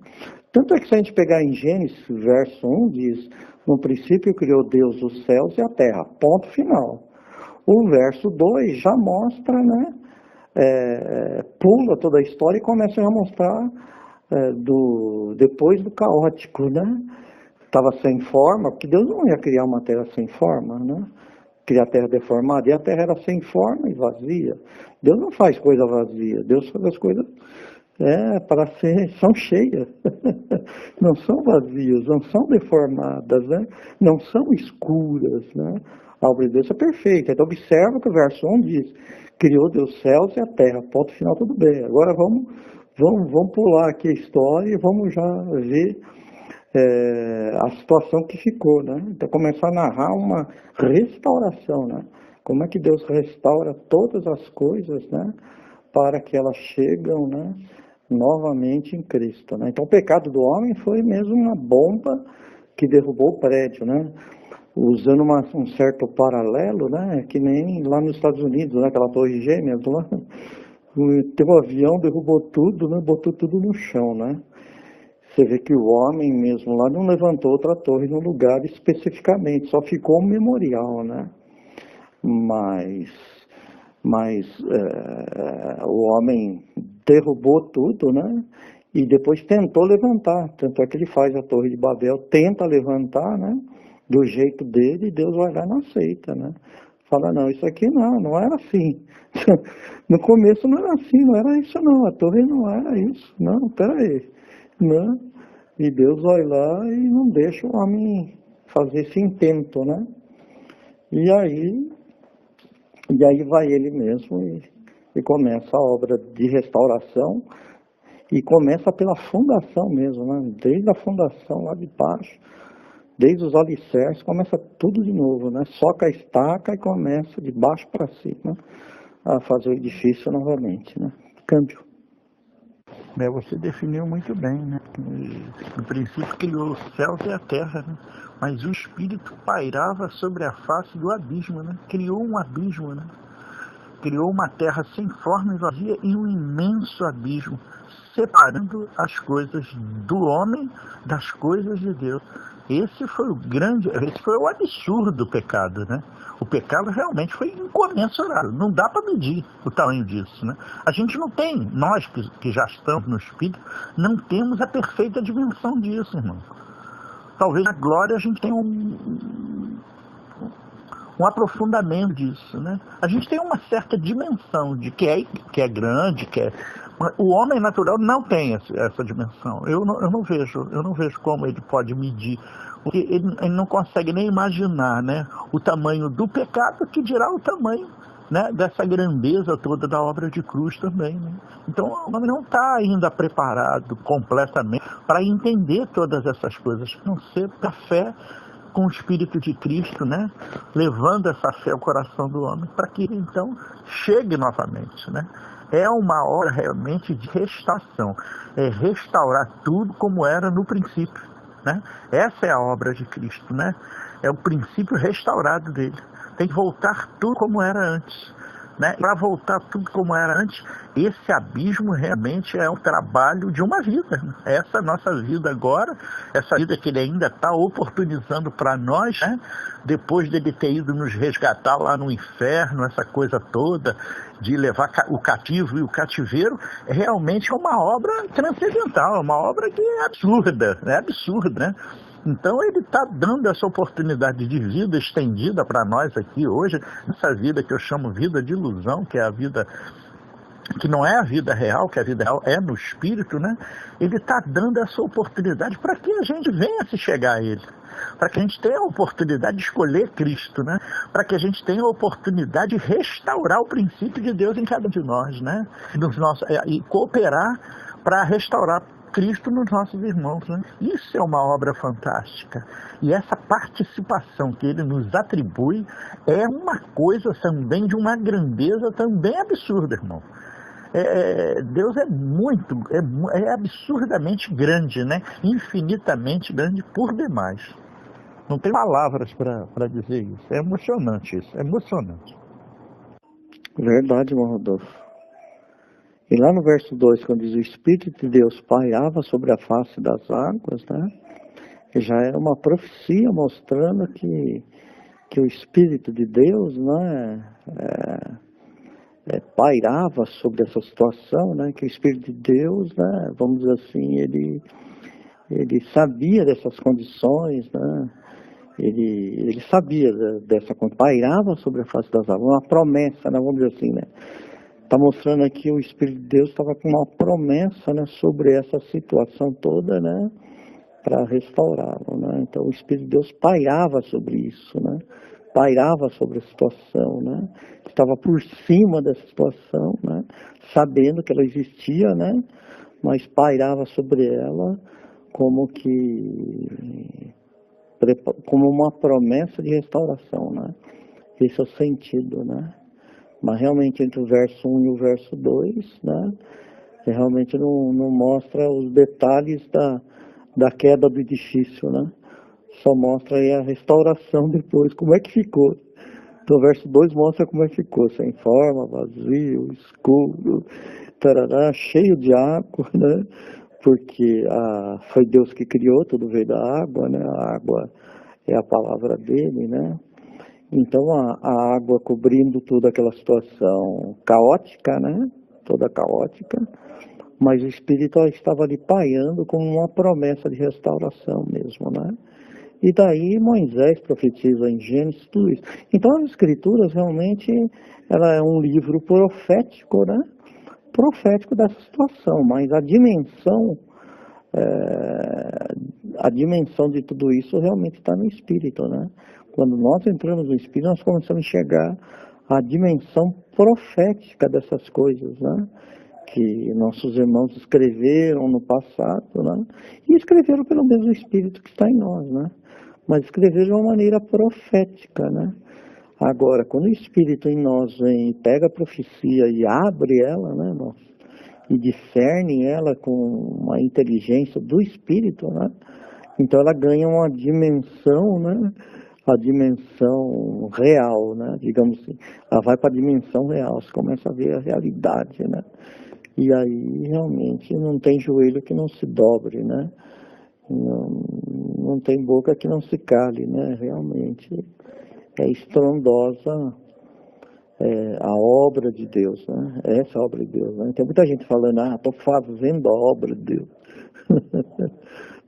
A: Tanto é que se a gente pegar em Gênesis, verso 1, diz, no princípio criou Deus os céus e a terra, ponto final. O verso 2 já mostra, né? Pula toda a história e começa a mostrar depois do caótico, né? Estava sem forma, porque Deus não ia criar uma terra sem forma, né? Criar a terra deformada, e a terra era sem forma e vazia. Deus não faz coisa vazia, Deus faz as coisas são cheias, não são vazias, não são deformadas, né? Não são escuras, né? A obra de Deus é perfeita. Então observa que o verso 1 diz, criou Deus os céus e a terra, ponto final, tudo bem. Agora vamos pular aqui a história e vamos já ver a situação que ficou, né? Então começar a narrar uma restauração, né? Como é que Deus restaura todas as coisas, né? Para que elas chegam, né? Novamente em Cristo, né? Então o pecado do homem foi mesmo uma bomba que derrubou o prédio, né? Usando um certo paralelo, né? Que nem lá nos Estados Unidos, né? Aquela torre gêmeas lá, tem um avião, derrubou tudo, né? Botou tudo no chão, né? Você vê que o homem mesmo lá não levantou outra torre no lugar especificamente, só ficou um memorial, né? Mas o homem derrubou tudo, né? E depois tentou levantar, tanto é que ele faz a Torre de Babel, tenta levantar, né? Do jeito dele, e Deus vai lá e não aceita, né? Fala, não, isso aqui não era assim. No começo não era assim, não era isso não, a torre não era isso, não, peraí. Né? E Deus vai lá e não deixa o homem fazer esse intento, né? E aí vai ele mesmo e começa a obra de restauração, e começa pela fundação mesmo, né? Desde a fundação lá de baixo, desde os alicerces, começa tudo de novo, né? Soca a estaca e começa de baixo para cima a fazer o edifício novamente, né? Câmbio.
B: Você definiu muito bem, né? No princípio criou os céus e a terra, né? Mas o Espírito pairava sobre a face do abismo, né? Criou um abismo, né? Criou uma terra sem forma e vazia e um imenso abismo, separando as coisas do homem das coisas de Deus. Esse foi o absurdo do pecado, né? O pecado realmente foi incomensurável, não dá para medir o tamanho disso, né? A gente não tem, nós que já estamos no Espírito, não temos a perfeita dimensão disso, irmão. Talvez na glória a gente tenha um aprofundamento disso, né? A gente tem uma certa dimensão de que é grande, o homem natural não tem essa dimensão. Eu não vejo como ele pode medir, porque ele não consegue nem imaginar, né, o tamanho do pecado, que dirá o tamanho, né, dessa grandeza toda da obra de cruz também, né? Então o homem não está ainda preparado completamente para entender todas essas coisas, a não ser a fé com o Espírito de Cristo, né, levando essa fé ao coração do homem, para que então chegue novamente, né? É uma obra realmente de restauração, é restaurar tudo como era no princípio, né? Essa é a obra de Cristo, né? É o princípio restaurado dele. Tem que voltar tudo como era antes, né? Para voltar tudo como era antes, esse abismo realmente é um trabalho de uma vida. Essa nossa vida agora, essa vida que ele ainda está oportunizando para nós, né? Depois dele ter ido nos resgatar lá no inferno, essa coisa toda, de levar o cativo e o cativeiro, realmente é uma obra transcendental, é uma obra que é absurda, né? Então ele está dando essa oportunidade de vida estendida para nós aqui hoje, essa vida que eu chamo vida de ilusão, que é a vida que não é a vida real, que a vida real é no Espírito, né? Ele está dando essa oportunidade para que a gente venha se chegar a Ele, para que a gente tenha a oportunidade de escolher Cristo, né? Para que a gente tenha a oportunidade de restaurar o princípio de Deus em cada um de nós, né? E cooperar para restaurar Cristo nos nossos irmãos, né? Isso é uma obra fantástica. E essa participação que Ele nos atribui é uma coisa também de uma grandeza também absurda, irmão. Deus é absurdamente grande, né? Infinitamente grande por demais. Não tem palavras para dizer isso. É emocionante isso, é emocionante.
A: Verdade, irmão Rodolfo. E lá no verso 2, quando diz o Espírito de Deus pairava sobre a face das águas, né? Já é uma profecia mostrando que o Espírito de Deus, né? Pairava sobre essa situação, né? Que o Espírito de Deus, né? Vamos dizer assim, ele sabia dessas condições, né? Ele sabia dessa condição, pairava sobre a face das águas, uma promessa, né? Vamos dizer assim, né? Está mostrando aqui que o Espírito de Deus estava com uma promessa, né? Sobre essa situação toda, né? Para restaurá-lo, né? Então o Espírito de Deus pairava sobre isso, né? Pairava sobre a situação, né? Estava por cima dessa situação, né? Sabendo que ela existia, né? Mas pairava sobre ela como uma promessa de restauração, né? Esse é o sentido, né? Mas realmente entre o verso 1 e o verso 2, né? Realmente não mostra os detalhes da queda do edifício, né? Só mostra aí a restauração depois, como é que ficou. Então o verso 2 mostra como é que ficou, sem forma, vazio, escuro, tarará, cheio de água, né? Porque foi Deus que criou, tudo veio da água, né? A água é a palavra dele, né? Então a água cobrindo toda aquela situação caótica, né? Toda caótica, mas o Espírito estava ali pairando como uma promessa de restauração mesmo, né? E daí Moisés profetiza em Gênesis tudo isso. Então as Escrituras realmente, ela é um livro profético, né? Profético dessa situação, mas a dimensão de tudo isso realmente está no Espírito, né? Quando nós entramos no Espírito, nós começamos a enxergar a dimensão profética dessas coisas, né? Que nossos irmãos escreveram no passado, né? E escreveram pelo mesmo Espírito que está em nós, né? Mas escreveram de uma maneira profética, né? Agora, quando o Espírito em nós vem e pega a profecia e abre ela, né, e discerne ela com uma inteligência do Espírito, né? Então ela ganha uma dimensão, né? A dimensão real, né? Digamos assim, ela vai para a dimensão real, você começa a ver a realidade, né? E aí realmente não tem joelho que não se dobre, né? Não tem boca que não se cale, né? Realmente é estrondosa a obra de Deus, né? Essa é a obra de Deus, né? Tem muita gente falando, estou fazendo a obra de Deus.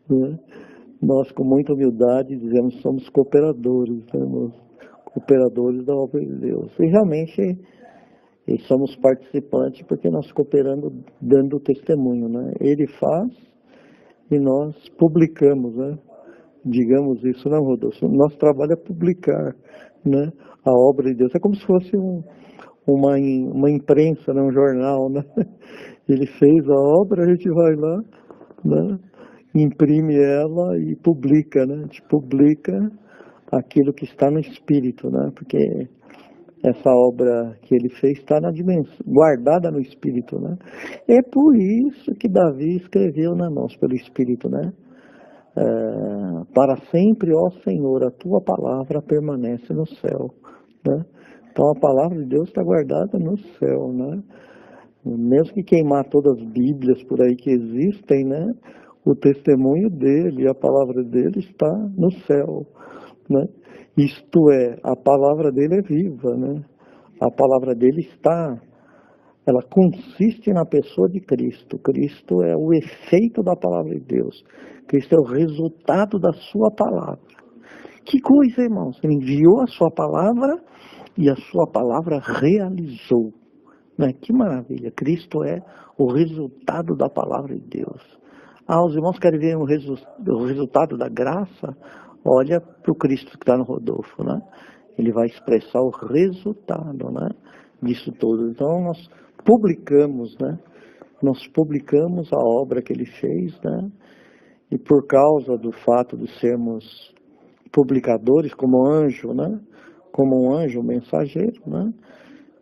A: Né? Nós, com muita humildade, dizemos que somos cooperadores, né? Cooperadores da obra de Deus. E realmente somos participantes porque nós cooperando, dando testemunho, né? Ele faz e nós publicamos, né? Digamos isso, não, Rodolfo? Nosso trabalho é publicar, né? A obra de Deus. É como se fosse uma imprensa, né? Um jornal, né? Ele fez a obra, a gente vai lá, né? Imprime ela e publica, né? A gente publica aquilo que está no Espírito, né? Porque essa obra que ele fez está na dimensão, guardada no Espírito, né? É por isso que Davi escreveu na nós, pelo Espírito, né? Para sempre, ó Senhor, a tua palavra permanece no céu, né? Então a palavra de Deus está guardada no céu, né? Mesmo que queimar todas as Bíblias por aí que existem, né? O testemunho dele, a palavra dele está no céu, né? Isto é, a palavra dele é viva, né? A palavra dele ela consiste na pessoa de Cristo. Cristo é o efeito da palavra de Deus. Cristo é o resultado da sua palavra. Que coisa, irmãos! Ele enviou a sua palavra e a sua palavra realizou, Né? Que maravilha! Cristo é o resultado da palavra de Deus. Os irmãos querem ver o resultado da graça? Olha para o Cristo que está no Rodolfo, né? Ele vai expressar o resultado, né, disso tudo. Então nós publicamos, né? Nós publicamos a obra que ele fez, né? E por causa do fato de sermos publicadores como anjo, né? Como um anjo mensageiro, né?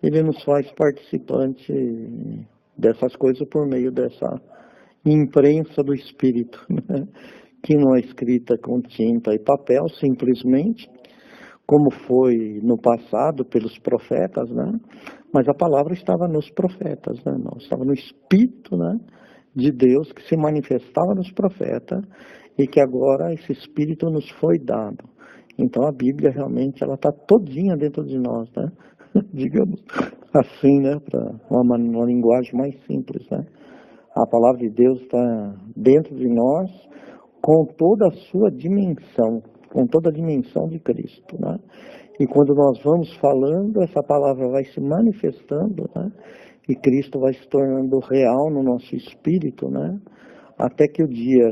A: Ele nos faz participante dessas coisas por meio dessa imprensa do Espírito, né? Que não é escrita com tinta e papel, simplesmente, como foi no passado pelos profetas, né? Mas a palavra estava nos profetas, né, irmão? Estava no Espírito, né, de Deus que se manifestava nos profetas e que agora esse Espírito nos foi dado. Então a Bíblia realmente ela está todinha dentro de nós, né? Digamos assim, né, para uma linguagem mais simples, né? A palavra de Deus está dentro de nós com toda a sua dimensão, com toda a dimensão de Cristo, né? E quando nós vamos falando, essa palavra vai se manifestando, né? E Cristo vai se tornando real no nosso espírito, né? Até que o dia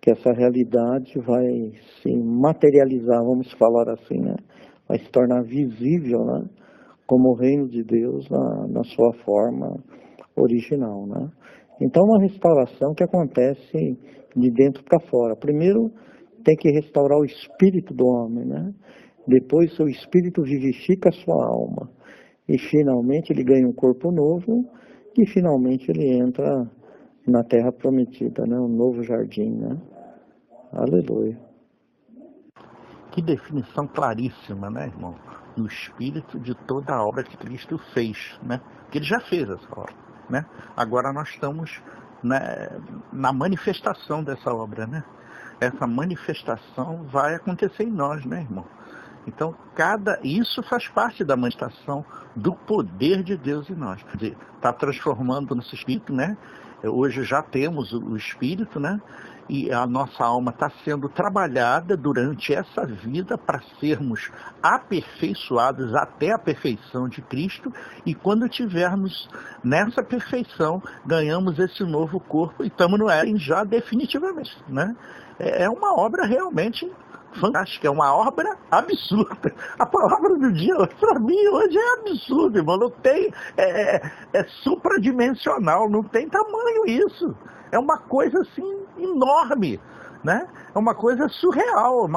A: que essa realidade vai se materializar, vamos falar assim, né? Vai se tornar visível, né? Como o reino de Deus na sua forma original, né? Então, uma restauração que acontece de dentro para fora. Primeiro, tem que restaurar o espírito do homem, né? Depois, seu espírito vivifica a sua alma. E, finalmente, ele ganha um corpo novo e, finalmente, ele entra na terra prometida, né? Um novo jardim, né? Aleluia.
B: Que definição claríssima, né, irmão? No espírito de toda a obra que Cristo fez, né? Que ele já fez essa obra, né? Agora nós estamos, né, na manifestação dessa obra, né? Essa manifestação vai acontecer em nós, né, irmão? Então, isso faz parte da manifestação do poder de Deus em nós. Quer dizer, está transformando o nosso espírito, né? Hoje já temos o espírito, né? E a nossa alma está sendo trabalhada durante essa vida para sermos aperfeiçoados até a perfeição de Cristo. E quando estivermos nessa perfeição, ganhamos esse novo corpo e estamos no Éden já definitivamente, né? É uma obra realmente fantástica, é uma obra absurda. A palavra do dia, para mim, hoje é absurdo, irmão. Não tem, é supradimensional, não tem tamanho isso. É uma coisa assim enorme, né? É uma coisa surreal,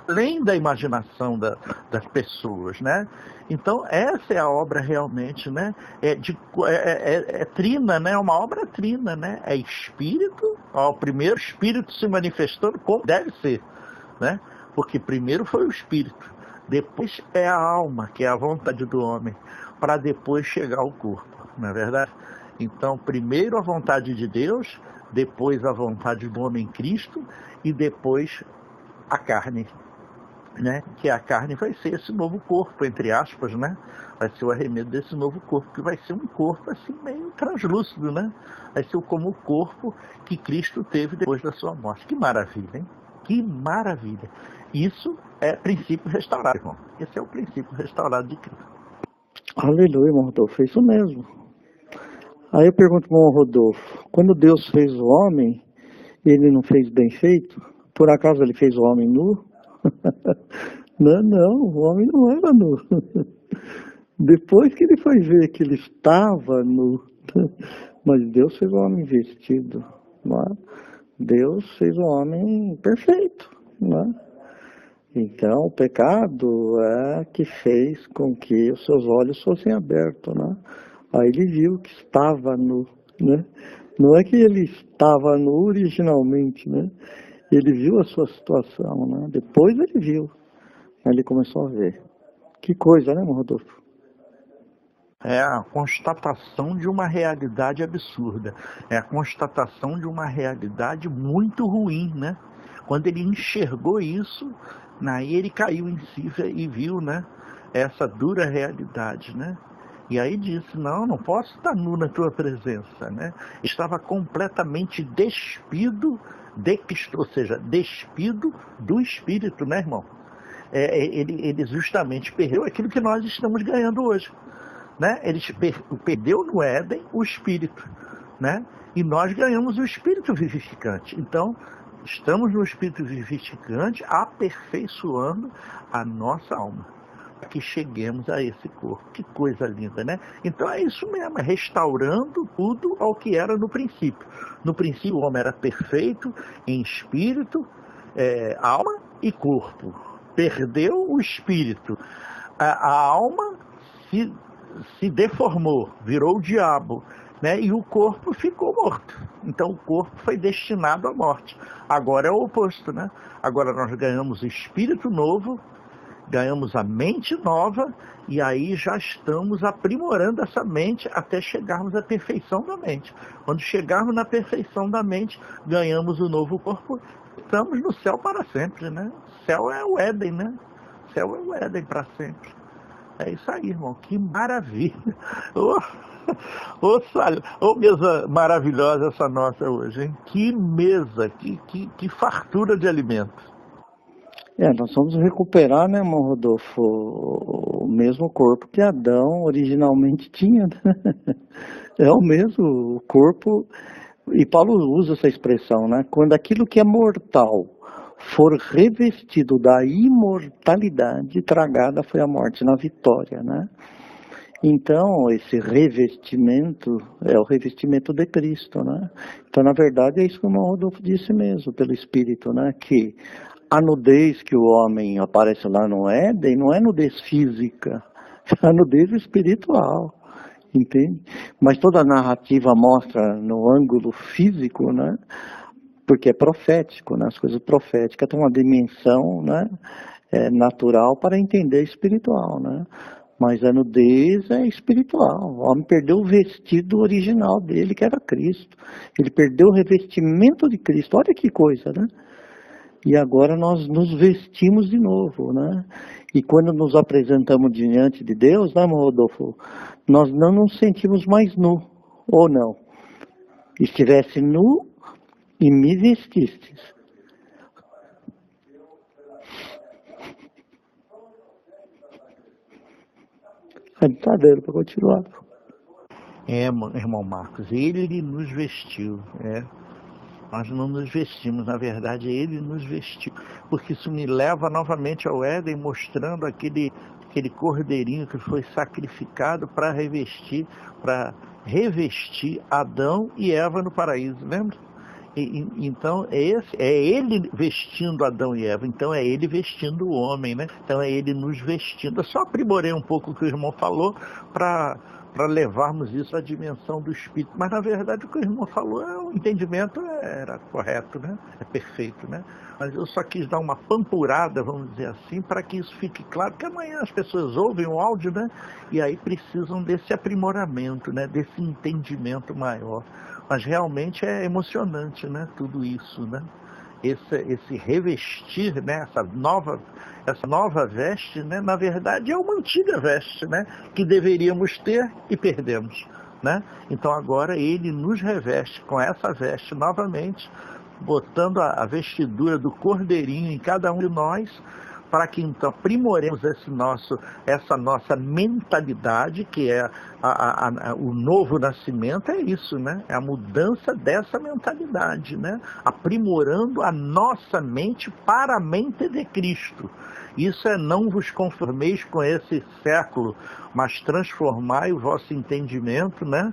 B: além da imaginação das pessoas, né? Então essa é a obra realmente, né? É trina, né? É uma obra trina, né? É espírito, o primeiro espírito se manifestando como deve ser, né? Porque primeiro foi o espírito, depois é a alma, que é a vontade do homem, para depois chegar ao corpo, não é verdade? Então, primeiro a vontade de Deus, depois a vontade do homem em Cristo e depois a carne, né? Que a carne vai ser esse novo corpo, entre aspas, né? Vai ser o arremedo desse novo corpo, que vai ser um corpo assim meio translúcido, né? Vai ser como o corpo que Cristo teve depois da sua morte. Que maravilha, hein? Que maravilha! Isso é princípio restaurado, irmão. Esse é o princípio restaurado de Cristo.
A: Aleluia, irmão Rodolfo, é isso mesmo. Aí eu pergunto para o irmão Rodolfo, quando Deus fez o homem, ele não fez bem feito? Por acaso ele fez o homem nu? Não, o homem não era nu. Depois que ele foi ver que ele estava nu, mas Deus fez o homem vestido, não é? Deus fez o homem perfeito, não é? Então o pecado é que fez com que os seus olhos fossem abertos, né? Aí ele viu que estava nu, né? Não é que ele estava nu originalmente, né? Ele viu a sua situação, né? Depois ele viu. Aí ele começou a ver. Que coisa, né, Rodolfo?
B: É a constatação de uma realidade absurda. É a constatação de uma realidade muito ruim, né? Quando ele enxergou isso, aí ele caiu em si e viu, né? Essa dura realidade, né? E aí disse, não posso estar nu na tua presença, né? Estava completamente despido de Cristo, ou seja, despido do Espírito, né, irmão? Ele justamente perdeu aquilo que nós estamos ganhando hoje, né? Ele perdeu no Éden o espírito, né? E nós ganhamos o espírito vivificante. Então, estamos no espírito vivificante aperfeiçoando a nossa alma, para que cheguemos a esse corpo. Que coisa linda, né? Então é isso mesmo, é restaurando tudo ao que era no princípio. No princípio o homem era perfeito em espírito, alma e corpo. Perdeu o espírito. A alma se deformou, virou o diabo, né? E o corpo ficou morto. Então o corpo foi destinado à morte. Agora é o oposto, né? Agora nós ganhamos o espírito novo, ganhamos a mente nova, e aí já estamos aprimorando essa mente até chegarmos à perfeição da mente. Quando chegarmos na perfeição da mente, ganhamos o novo corpo, estamos no céu para sempre, né? Céu é o Éden, né? Céu é o Éden para sempre. É isso aí, irmão. Que maravilha! Mesa maravilhosa essa nossa hoje, hein? Que mesa, que fartura de alimento.
A: Nós vamos recuperar, né, irmão Rodolfo, o mesmo corpo que Adão originalmente tinha, né? É o mesmo corpo, e Paulo usa essa expressão, né? Quando aquilo que é mortal for revestido da imortalidade, tragada foi a morte na vitória, né? Então, esse revestimento é o revestimento de Cristo, né? Então, na verdade, é isso que o irmão Rodolfo disse mesmo, pelo Espírito, né? Que a nudez que o homem aparece lá no Éden não é nudez física, é a nudez espiritual, entende? Mas toda a narrativa mostra no ângulo físico, né? Porque é profético, né? As coisas proféticas têm uma dimensão, né? Natural para entender espiritual, né? Mas a nudez é espiritual. O homem perdeu o vestido original dele, que era Cristo. Ele perdeu o revestimento de Cristo. Olha que coisa, né? E agora nós nos vestimos de novo, né? E quando nos apresentamos diante de Deus, né, Rodolfo? Nós não nos sentimos mais nu, ou não? Estivesse nu e me vestistes. Está dando para continuar.
B: Irmão Marcos, ele nos vestiu, Nós não nos vestimos, na verdade ele nos vestiu, porque isso me leva novamente ao Éden, mostrando aquele cordeirinho que foi sacrificado para revestir Adão e Eva no paraíso, lembra? Então é ele vestindo Adão e Eva, então é ele vestindo o homem, né? Então é ele nos vestindo. Eu só aprimorei um pouco o que o irmão falou para levarmos isso à dimensão do Espírito. Mas, na verdade, o que o irmão falou, o entendimento era correto, né? É perfeito, né? Mas eu só quis dar uma pampurada, vamos dizer assim, para que isso fique claro, porque amanhã as pessoas ouvem o áudio, né? E aí precisam desse aprimoramento, né? Desse entendimento maior. Mas realmente é emocionante, né? Tudo isso, né? Esse revestir, né? Essa nova veste, né? Na verdade é uma antiga veste, né? Que deveríamos ter e perdemos, né? Então agora ele nos reveste com essa veste novamente, botando a vestidura do cordeirinho em cada um de nós, para que então aprimoremos essa nossa mentalidade, que é o novo nascimento, é isso, né? É a mudança dessa mentalidade, né? Aprimorando a nossa mente para a mente de Cristo. Isso é: não vos conformeis com esse século, mas transformai o vosso entendimento, né?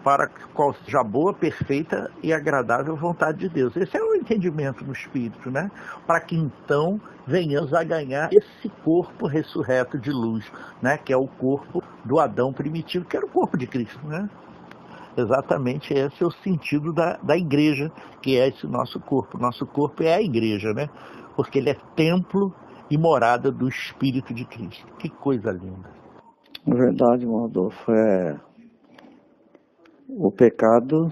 B: Para qual seja a boa, perfeita e agradável vontade de Deus. Esse é o entendimento no Espírito, né? Para que então venhamos a ganhar esse corpo ressurreto de luz, né? Que é o corpo do Adão primitivo, que era o corpo de Cristo, né? Exatamente esse é o sentido da igreja, que é esse nosso corpo. Nosso corpo é a igreja, né? Porque ele é templo e morada do Espírito de Cristo. Que coisa linda.
A: É verdade, Rodolfo. O pecado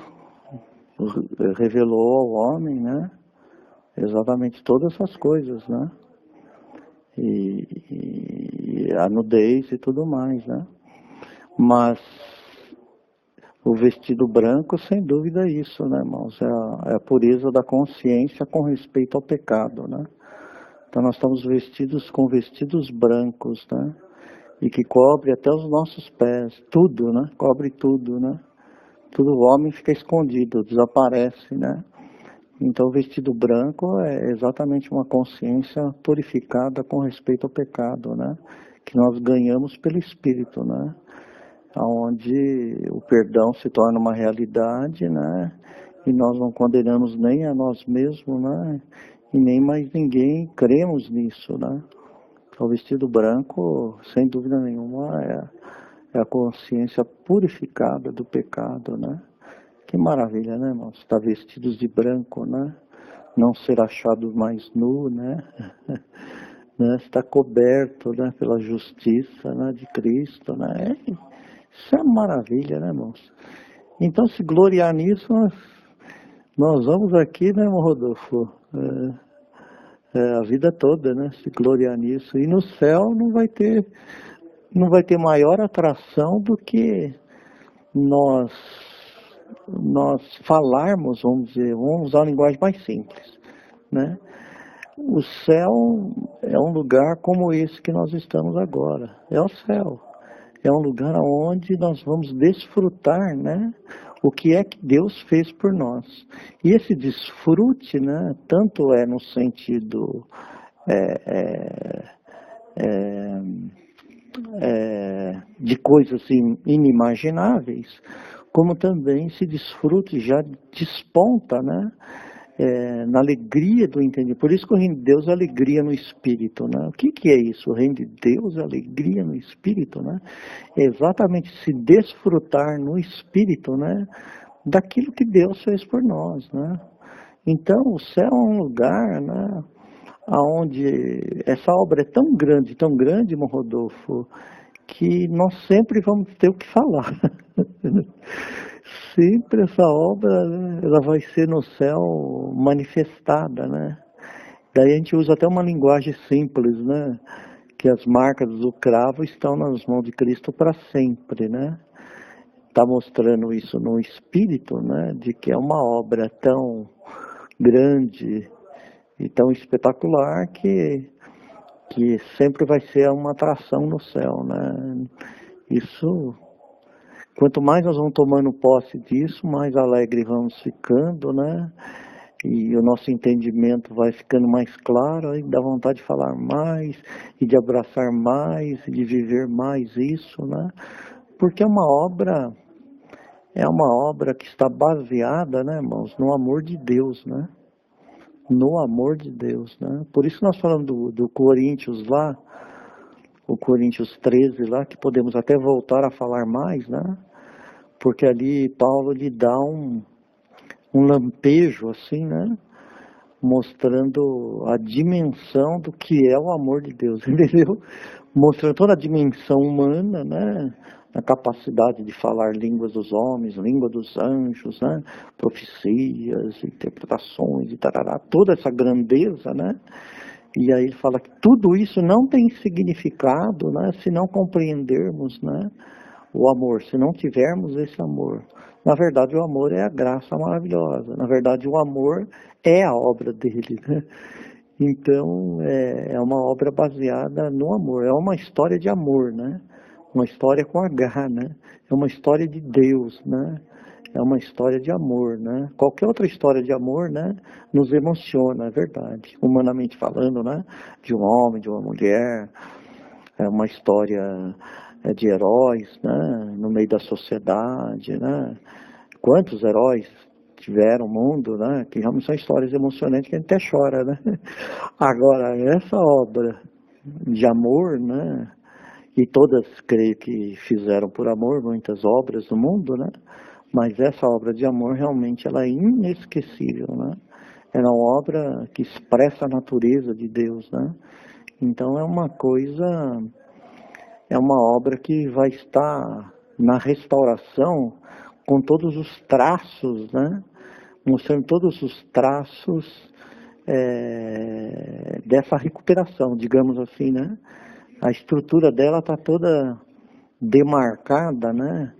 A: revelou ao homem, né? Exatamente todas essas coisas, né? E a nudez e tudo mais, né? Mas o vestido branco, sem dúvida, é isso, né, irmãos? É a pureza da consciência com respeito ao pecado, né? Então nós estamos vestidos com vestidos brancos, né? e que cobre até os nossos pés, tudo, né? Cobre tudo, né? Tudo, o homem fica escondido, desaparece, né? Então o vestido branco é exatamente uma consciência purificada com respeito ao pecado, né? Que nós ganhamos pelo Espírito, né? Onde o perdão se torna uma realidade, né? E nós não condenamos nem a nós mesmos, né? E nem mais ninguém, cremos nisso, né? O vestido branco, sem dúvida nenhuma, é a consciência purificada do pecado, né? Que maravilha, né, irmãos? Estar vestidos de branco, né? Não ser achado mais nu, né? Né? Estar coberto, né, pela justiça, né, de Cristo, né? Isso é maravilha, né, irmãos? Então, se gloriar nisso, nós vamos aqui, né, irmão Rodolfo? A vida toda, né? Se gloriar nisso. E no céu não vai ter maior atração do que nós falarmos, vamos usar uma linguagem mais simples, né? O céu é um lugar como esse que nós estamos agora. É o céu. É um lugar onde nós vamos desfrutar, né? O que é que Deus fez por nós. E esse desfrute, né? Tanto é no sentido de coisas inimagináveis, como também esse desfrute já desponta, né? Na alegria do entendimento. Por isso que o reino de Deus é alegria no Espírito, né? O que é isso? O reino de Deus é alegria no Espírito, né? É exatamente se desfrutar no Espírito, né? Daquilo que Deus fez por nós, né? Então, o céu é um lugar, né? Onde essa obra é tão grande, irmão Rodolfo, que nós sempre vamos ter o que falar. Sempre essa obra, né, ela vai ser no céu manifestada, né? Daí a gente usa até uma linguagem simples, né? Que as marcas do cravo estão nas mãos de Cristo para sempre, né? Está mostrando isso no Espírito, né? De que é uma obra tão grande e tão espetacular que sempre vai ser uma atração no céu, né? Isso, quanto mais nós vamos tomando posse disso, mais alegre vamos ficando, né? E o nosso entendimento vai ficando mais claro, aí dá vontade de falar mais, e de abraçar mais, e de viver mais isso, né? Porque é uma obra que está baseada, né, irmãos, no amor de Deus, né? No amor de Deus, né? Por isso nós falamos do Coríntios lá, o Coríntios 13 lá, que podemos até voltar a falar mais, né? Porque ali Paulo lhe dá um lampejo, assim, né? Mostrando a dimensão do que é o amor de Deus, entendeu? Mostrando toda a dimensão humana, né? A capacidade de falar línguas dos homens, língua dos anjos, né? Profecias, interpretações, e tarará, toda essa grandeza, né? E aí ele fala que tudo isso não tem significado, né? Se não compreendermos, né? O amor, se não tivermos esse amor. Na verdade, o amor é a graça maravilhosa. Na verdade, o amor é a obra dele, né? Então, é uma obra baseada no amor. É uma história de amor, né? Uma história com H, né? É uma história de Deus, né? É uma história de amor, né? Qualquer outra história de amor, né? Nos emociona, é verdade. Humanamente falando, né? De um homem, de uma mulher. É uma história de heróis, né? No meio da sociedade, né? Quantos heróis tiveram no mundo, né? Que realmente são histórias emocionantes que a gente até chora, né? Agora, essa obra de amor, né? E todas, creio que fizeram por amor muitas obras no mundo, né? Mas essa obra de amor realmente ela é inesquecível, né? Ela é uma obra que expressa a natureza de Deus, né? Então é uma obra que vai estar na restauração com todos os traços, né? Mostrando todos os traços dessa recuperação, digamos assim, né? A estrutura dela está toda demarcada, né?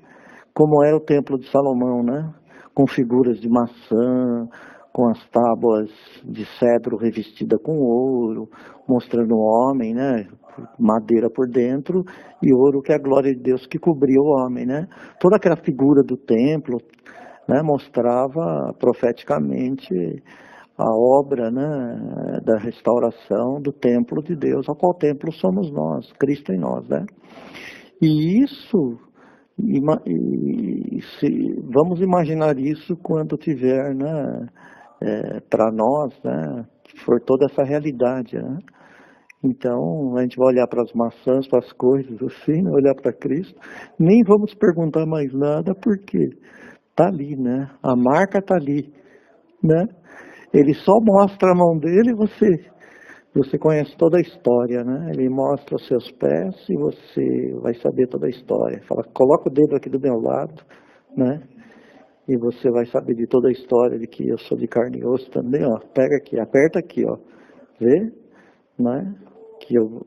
A: Como era o templo de Salomão, né? Com figuras de maçã, com as tábuas de cedro revestida com ouro, mostrando o homem, né? Madeira por dentro e ouro, que é a glória de Deus que cobria o homem, né? Toda aquela figura do templo, né, mostrava profeticamente a obra, né, da restauração do templo de Deus, ao qual templo somos nós, Cristo em nós, né? E isso, vamos imaginar isso quando tiver, né, para nós, né, for toda essa realidade, né? Então, a gente vai olhar para as maçãs, para as coisas assim, né, olhar para Cristo, nem vamos perguntar mais nada, porque tá ali, né? A marca tá ali, né? Ele só mostra a mão dele e você conhece toda a história, né? Ele mostra os seus pés e você vai saber toda a história. Fala, coloca o dedo aqui do meu lado, né? E você vai saber de toda a história, de que eu sou de carne e osso também, ó. Pega aqui, aperta aqui, ó. Vê? Né? Que eu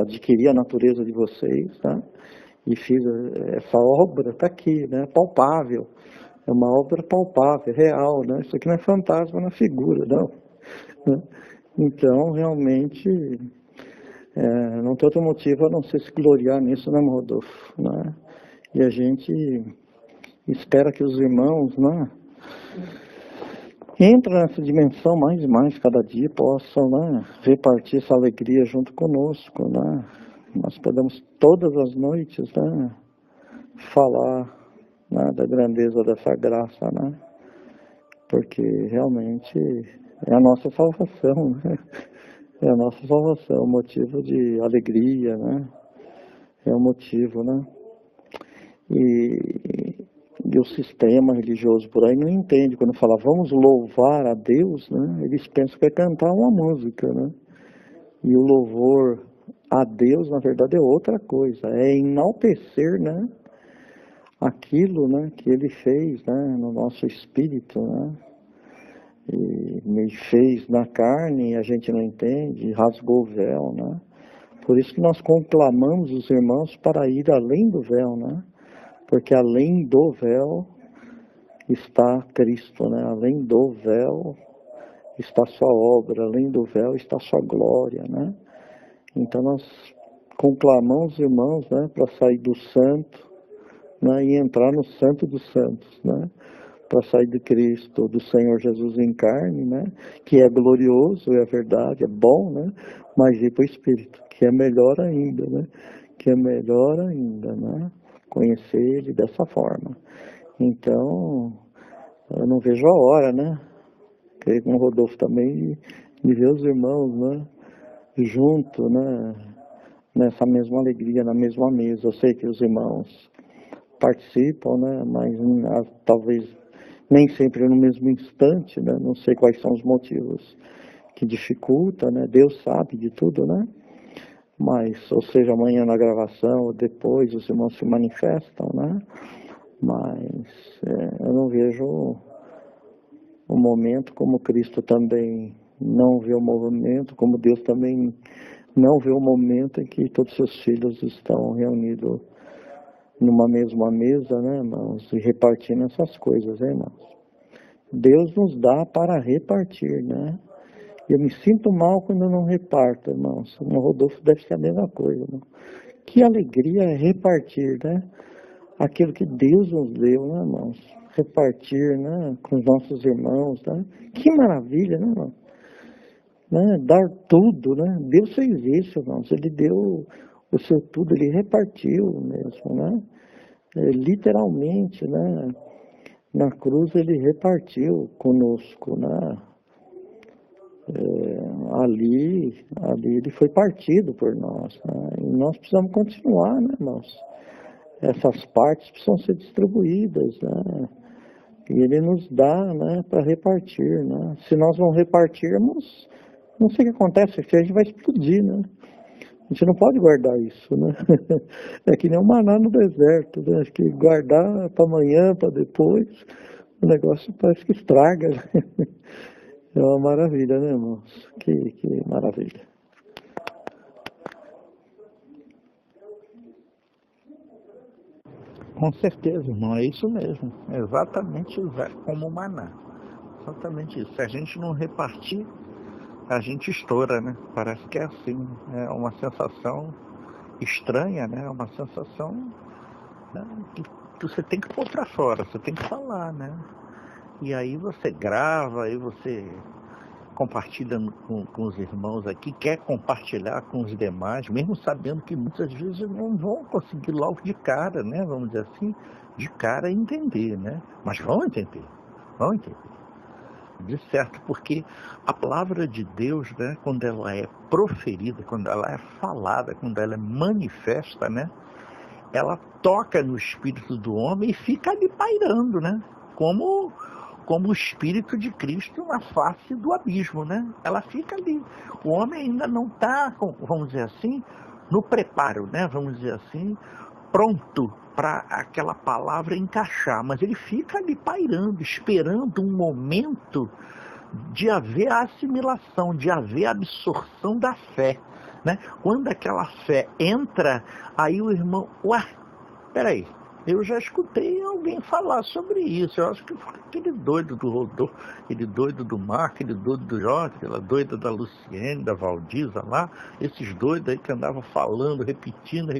A: adquiri a natureza de vocês, tá? E fiz essa obra, tá aqui, né? Palpável. É uma obra palpável, real, né? Isso aqui não é fantasma na figura, não. Né? Então, realmente, não tem outro motivo a não ser se gloriar nisso, né, Rodolfo? Né? E a gente espera que os irmãos, né, entrem nessa dimensão mais e mais cada dia, possam, né, repartir essa alegria junto conosco, né? Nós podemos todas as noites, né, falar, né, da grandeza dessa graça, né? Porque realmente é a nossa salvação, né? É a nossa salvação, o motivo de alegria, né? É o motivo, né? E o sistema religioso por aí não entende. Quando fala, vamos louvar a Deus, né? Eles pensam que é cantar uma música, né? E o louvor a Deus, na verdade, é outra coisa. É enaltecer, né, aquilo, né, que Ele fez, né, no nosso espírito, né? E me fez na carne, a gente não entende, rasgou o véu, né? Por isso que nós conclamamos os irmãos para ir além do véu, né? Porque além do véu está Cristo, né? Além do véu está sua obra, além do véu está sua glória, né? Então nós conclamamos os irmãos, né, para sair do santo, né, e entrar no santo dos santos, né? Para sair de Cristo, do Senhor Jesus em carne, né? Que é glorioso, é verdade, é bom, né? Mas ir para o Espírito, que é melhor ainda, né? Que é melhor ainda, né? Conhecer Ele dessa forma. Então, eu não vejo a hora, né? Creio que o Rodolfo também, de ver os irmãos, né, junto, né? Nessa mesma alegria, na mesma mesa. Eu sei que os irmãos participam, né? Mas talvez nem sempre no mesmo instante, né? Não sei quais são os motivos que dificultam, né? Deus sabe de tudo, né? Mas, ou seja, amanhã na gravação ou depois os irmãos se manifestam, né? Mas eu não vejo o momento como Cristo também não vê o movimento, como Deus também não vê o momento em que todos os seus filhos estão reunidos numa mesma mesa, né, irmãos, e repartindo essas coisas, né, irmãos? Deus nos dá para repartir, né? Eu me sinto mal quando eu não reparto, irmãos. O Rodolfo deve ser a mesma coisa, irmão. Que alegria é repartir, né? Aquilo que Deus nos deu, né, irmãos? Repartir, né, com os nossos irmãos, né? Que maravilha, né, irmão? Né? Dar tudo, né? Deus fez isso, irmãos. Ele deu o seu tudo, ele repartiu mesmo, né? Literalmente, né? Na cruz ele repartiu conosco, né? Ali ele foi partido por nós, né? E nós precisamos continuar, né, irmãos? Essas partes precisam ser distribuídas, né? E ele nos dá, né, para repartir, né? Se nós não repartirmos, não sei o que acontece, a gente vai explodir, né? A gente não pode guardar isso, né? É que nem um maná no deserto, né? Acho que guardar para amanhã, para depois, o negócio parece que estraga, né? É uma maravilha, né, irmãos? Que maravilha.
B: Com certeza, irmão, é isso mesmo. Exatamente como o maná. exatamente isso. Se a gente não repartir, a gente estoura, né? Parece que é assim, é uma sensação estranha, né? É uma sensação, né, que você tem que pôr para fora, você tem que falar, né? E aí você grava, aí você compartilha com os irmãos aqui, quer compartilhar com os demais, mesmo sabendo que muitas vezes não vão conseguir logo de cara, né? Vamos dizer assim, de cara entender, né? Mas vão entender, vão entender. De certo, porque a palavra de Deus, né, quando ela é proferida, quando ela é falada, quando ela é manifesta, né, ela toca no espírito do homem e fica ali pairando, né, como o espírito de Cristo na face do abismo, né? Ela fica ali. O homem ainda não está, vamos dizer assim, no preparo, né? Vamos dizer assim, pronto para aquela palavra encaixar, mas ele fica ali pairando, esperando um momento de haver a assimilação, de haver a absorção da fé, né? Quando aquela fé entra, aí o irmão, peraí, eu já escutei alguém falar sobre isso. Eu acho que foi aquele doido do Rodolfo, aquele doido do Marco, aquele doido do Jorge, aquela doida da Luciene, da Valdiza lá, esses doidos aí que andavam falando, repetindo,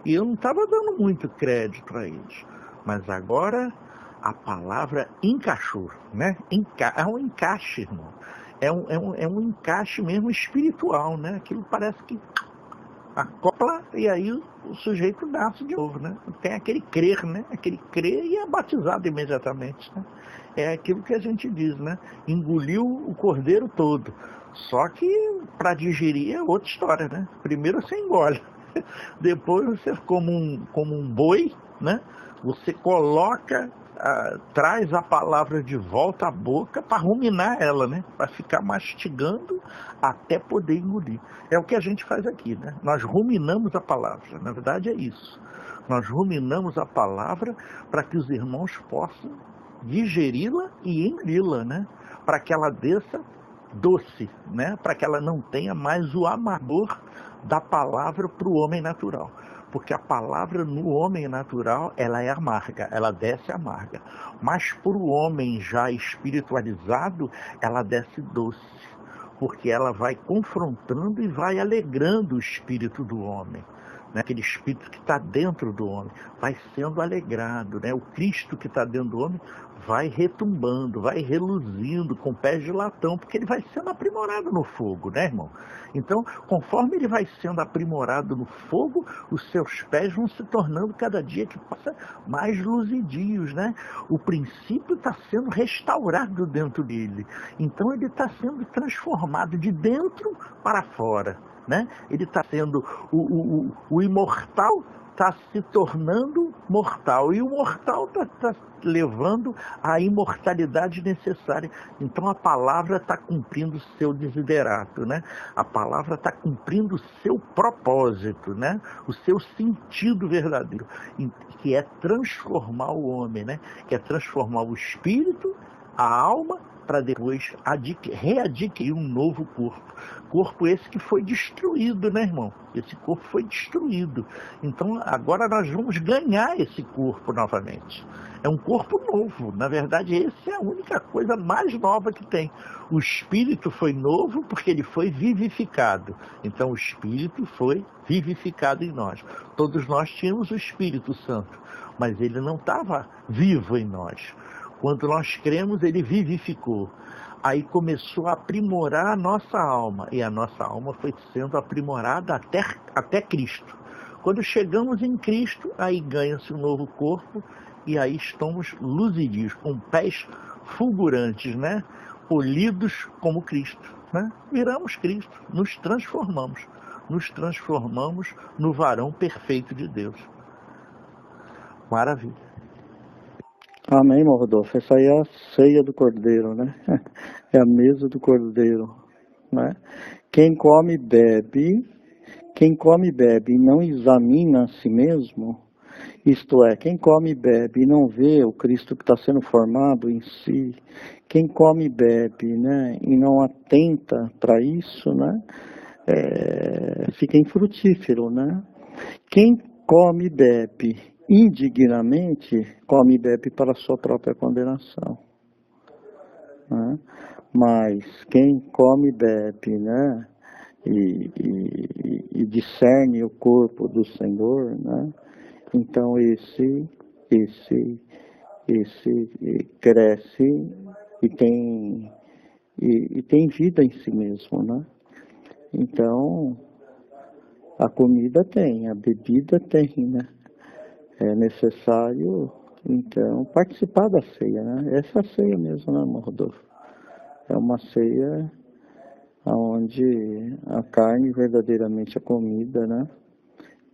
B: e eu não estava dando muito crédito a eles. Mas agora a palavra encaixou, né? É um encaixe, irmão. É um encaixe mesmo espiritual, né? Aquilo parece que acopla e aí o sujeito nasce de novo, né? Tem aquele crer, né? Aquele crer e é batizado imediatamente, né? É aquilo que a gente diz, né? Engoliu o cordeiro todo. Só que para digerir é outra história, né? Primeiro você engole, depois você, como um boi, né? Você coloca, traz a palavra de volta à boca para ruminar ela, né? Para ficar mastigando até poder engolir. É o que a gente faz aqui, né? Nós ruminamos a palavra, na verdade é isso. Nós ruminamos a palavra para que os irmãos possam digeri-la e engoli-la, né? Para que ela desça doce, né? Para que ela não tenha mais o amargor da palavra para o homem natural. Porque a palavra no homem natural, ela é amarga, ela desce amarga. Mas para o homem já espiritualizado, ela desce doce. Porque ela vai confrontando e vai alegrando o espírito do homem. Né? Aquele espírito que está dentro do homem vai sendo alegrado. Né? O Cristo que está dentro do homem vai retumbando, vai reluzindo com pés de latão, porque ele vai sendo aprimorado no fogo, né, irmão? Então, conforme ele vai sendo aprimorado no fogo, os seus pés vão se tornando cada dia que passa mais luzidios, né? O princípio está sendo restaurado dentro dele. Então, ele está sendo transformado de dentro para fora, né? Ele está sendo o imortal, está se tornando mortal, e o mortal está levando a imortalidade necessária. Então a palavra está cumprindo o seu desiderato, né? A palavra está cumprindo o seu propósito, né? O seu sentido verdadeiro, que é transformar o homem, né? Que é transformar o espírito, a alma, para depois readquirir um novo corpo. Corpo esse que foi destruído, né, irmão? Esse corpo foi destruído. Então, agora nós vamos ganhar esse corpo novamente. É um corpo novo. Na verdade, essa é a única coisa mais nova que tem. O espírito foi novo porque ele foi vivificado. Então, o espírito foi vivificado em nós. Todos nós tínhamos o Espírito Santo, mas ele não estava vivo em nós. Quando nós cremos, ele vivificou. Aí começou a aprimorar a nossa alma. E a nossa alma foi sendo aprimorada até Cristo. Quando chegamos em Cristo, aí ganha-se um novo corpo. E aí estamos luzidios, com pés fulgurantes, né? Polidos como Cristo, né? Viramos Cristo, nos transformamos. Nos transformamos no varão perfeito de Deus. Maravilha.
A: Amém, irmão Rodolfo. Essa aí é a ceia do Cordeiro, né? É a mesa do Cordeiro, né? Quem come e bebe e não examina a si mesmo, isto é, quem come e bebe e não vê o Cristo que está sendo formado em si, quem come e bebe, né, e não atenta para isso, né, fica infrutífero, né? Quem come e bebe indignamente, come e bebe para a sua própria condenação. né? Mas quem come e bebe, né? E discerne o corpo do Senhor, né? Então esse cresce e tem vida em si mesmo, né? Então a comida tem, a bebida tem, né? É necessário, então, participar da ceia, né? Essa é a ceia mesmo, né, irmão Rodolfo? É uma ceia onde a carne verdadeiramente é comida, né?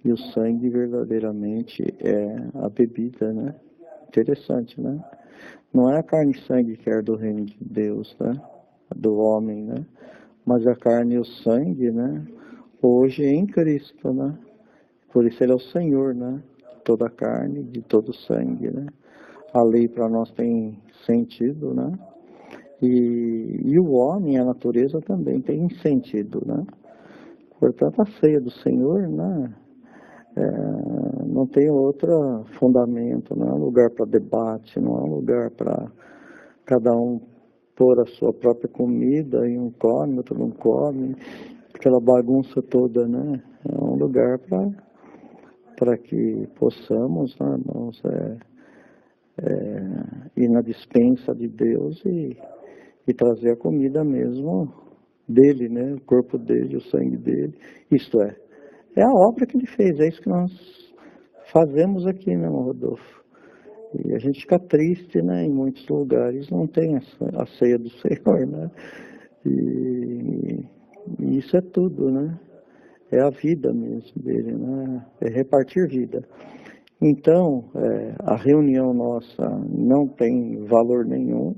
A: E o sangue verdadeiramente é a bebida, né? Interessante, né? Não é a carne e sangue que é do reino de Deus, né? Do homem, né? Mas a carne e o sangue, né? Hoje em Cristo, né? Por isso ele é o Senhor, né? De toda a carne, de todo o sangue, né? A lei para nós tem sentido, né? E o homem, a natureza também tem sentido, né? Portanto, a ceia do Senhor, né? Não tem outro fundamento, não é um lugar para debate, não é um lugar para cada um pôr a sua própria comida e um come, outro não come, aquela bagunça toda, né? É um lugar para que possamos, né, irmãos, ir na despensa de Deus e trazer a comida mesmo dele, né? O corpo dele, o sangue dele. Isto é a obra que ele fez, é isso que nós fazemos aqui, né, irmão Rodolfo? E a gente fica triste, né? Em muitos lugares não tem a ceia do Senhor, né? E isso é tudo, né? É a vida mesmo dele, né? É repartir vida. Então, a reunião nossa não tem valor nenhum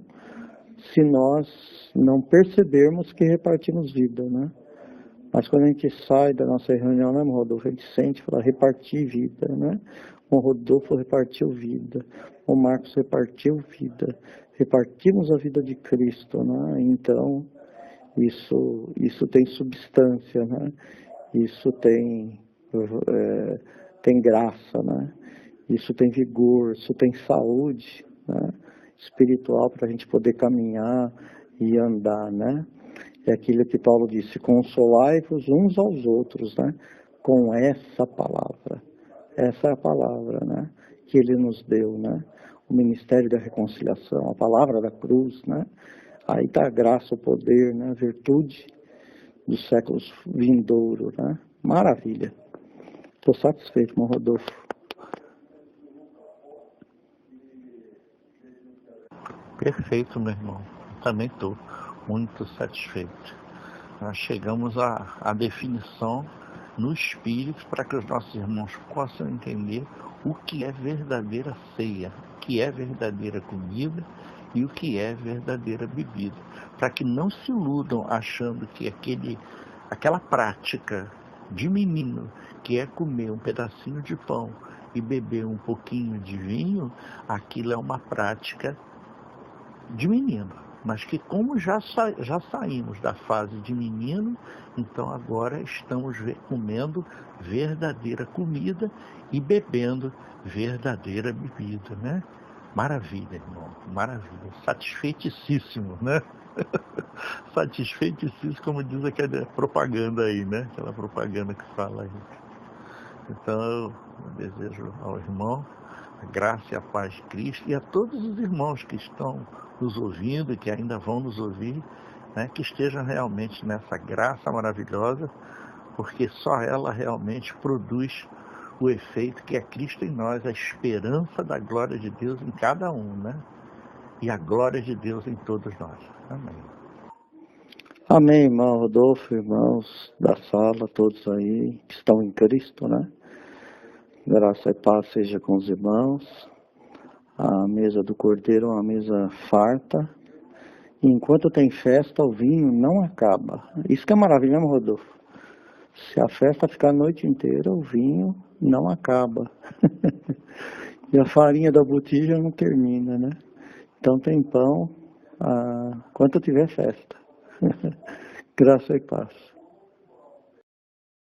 A: se nós não percebermos que repartimos vida, né? Mas quando a gente sai da nossa reunião, né, Rodolfo, a gente sente, fala, repartir vida, né? O Rodolfo repartiu vida, o Marcos repartiu vida, repartimos a vida de Cristo, né? Então, isso tem substância, né? Isso tem graça, né? Isso tem vigor, isso tem saúde, né? Espiritual para a gente poder caminhar e andar, né? É aquilo que Paulo disse, consolai-vos uns aos outros, né? Com essa palavra. Essa é a palavra, né? Que ele nos deu, né? O ministério da reconciliação, a palavra da cruz, né? Aí está a graça, o poder, né? A virtude dos séculos vindouros, né? Maravilha. Estou satisfeito, irmão Rodolfo.
B: Perfeito, meu irmão. Também estou muito satisfeito. Nós chegamos à definição no Espírito para que os nossos irmãos possam entender o que é verdadeira ceia, o que é verdadeira comida e o que é verdadeira bebida. Para que não se iludam achando que aquela prática de menino, que é comer um pedacinho de pão e beber um pouquinho de vinho, aquilo é uma prática de menino. Mas que como já saímos da fase de menino, então agora estamos comendo verdadeira comida e bebendo verdadeira bebida, né? Maravilha, irmão, maravilha. Satisfeitíssimo, né? Satisfeitíssimo, como diz aquela propaganda aí, né? Aquela propaganda que fala aí. Então eu desejo ao irmão a graça e a paz de Cristo e a todos os irmãos que estão nos ouvindo e que ainda vão nos ouvir, né, que estejam realmente nessa graça maravilhosa, porque só ela realmente produz o efeito que é Cristo em nós, a esperança da glória de Deus em cada um, né? E a glória de Deus em todos nós. Amém.
A: Amém, irmão Rodolfo, irmãos da sala, todos aí que estão em Cristo, né? Graça e paz seja com os irmãos. A mesa do Cordeiro é uma mesa farta. E enquanto tem festa, o vinho não acaba. Isso que é maravilha, né, Rodolfo? Se a festa ficar a noite inteira, o vinho não acaba. E a farinha da botija não termina, né? Então tem pão enquanto tiver festa. Graça e paz.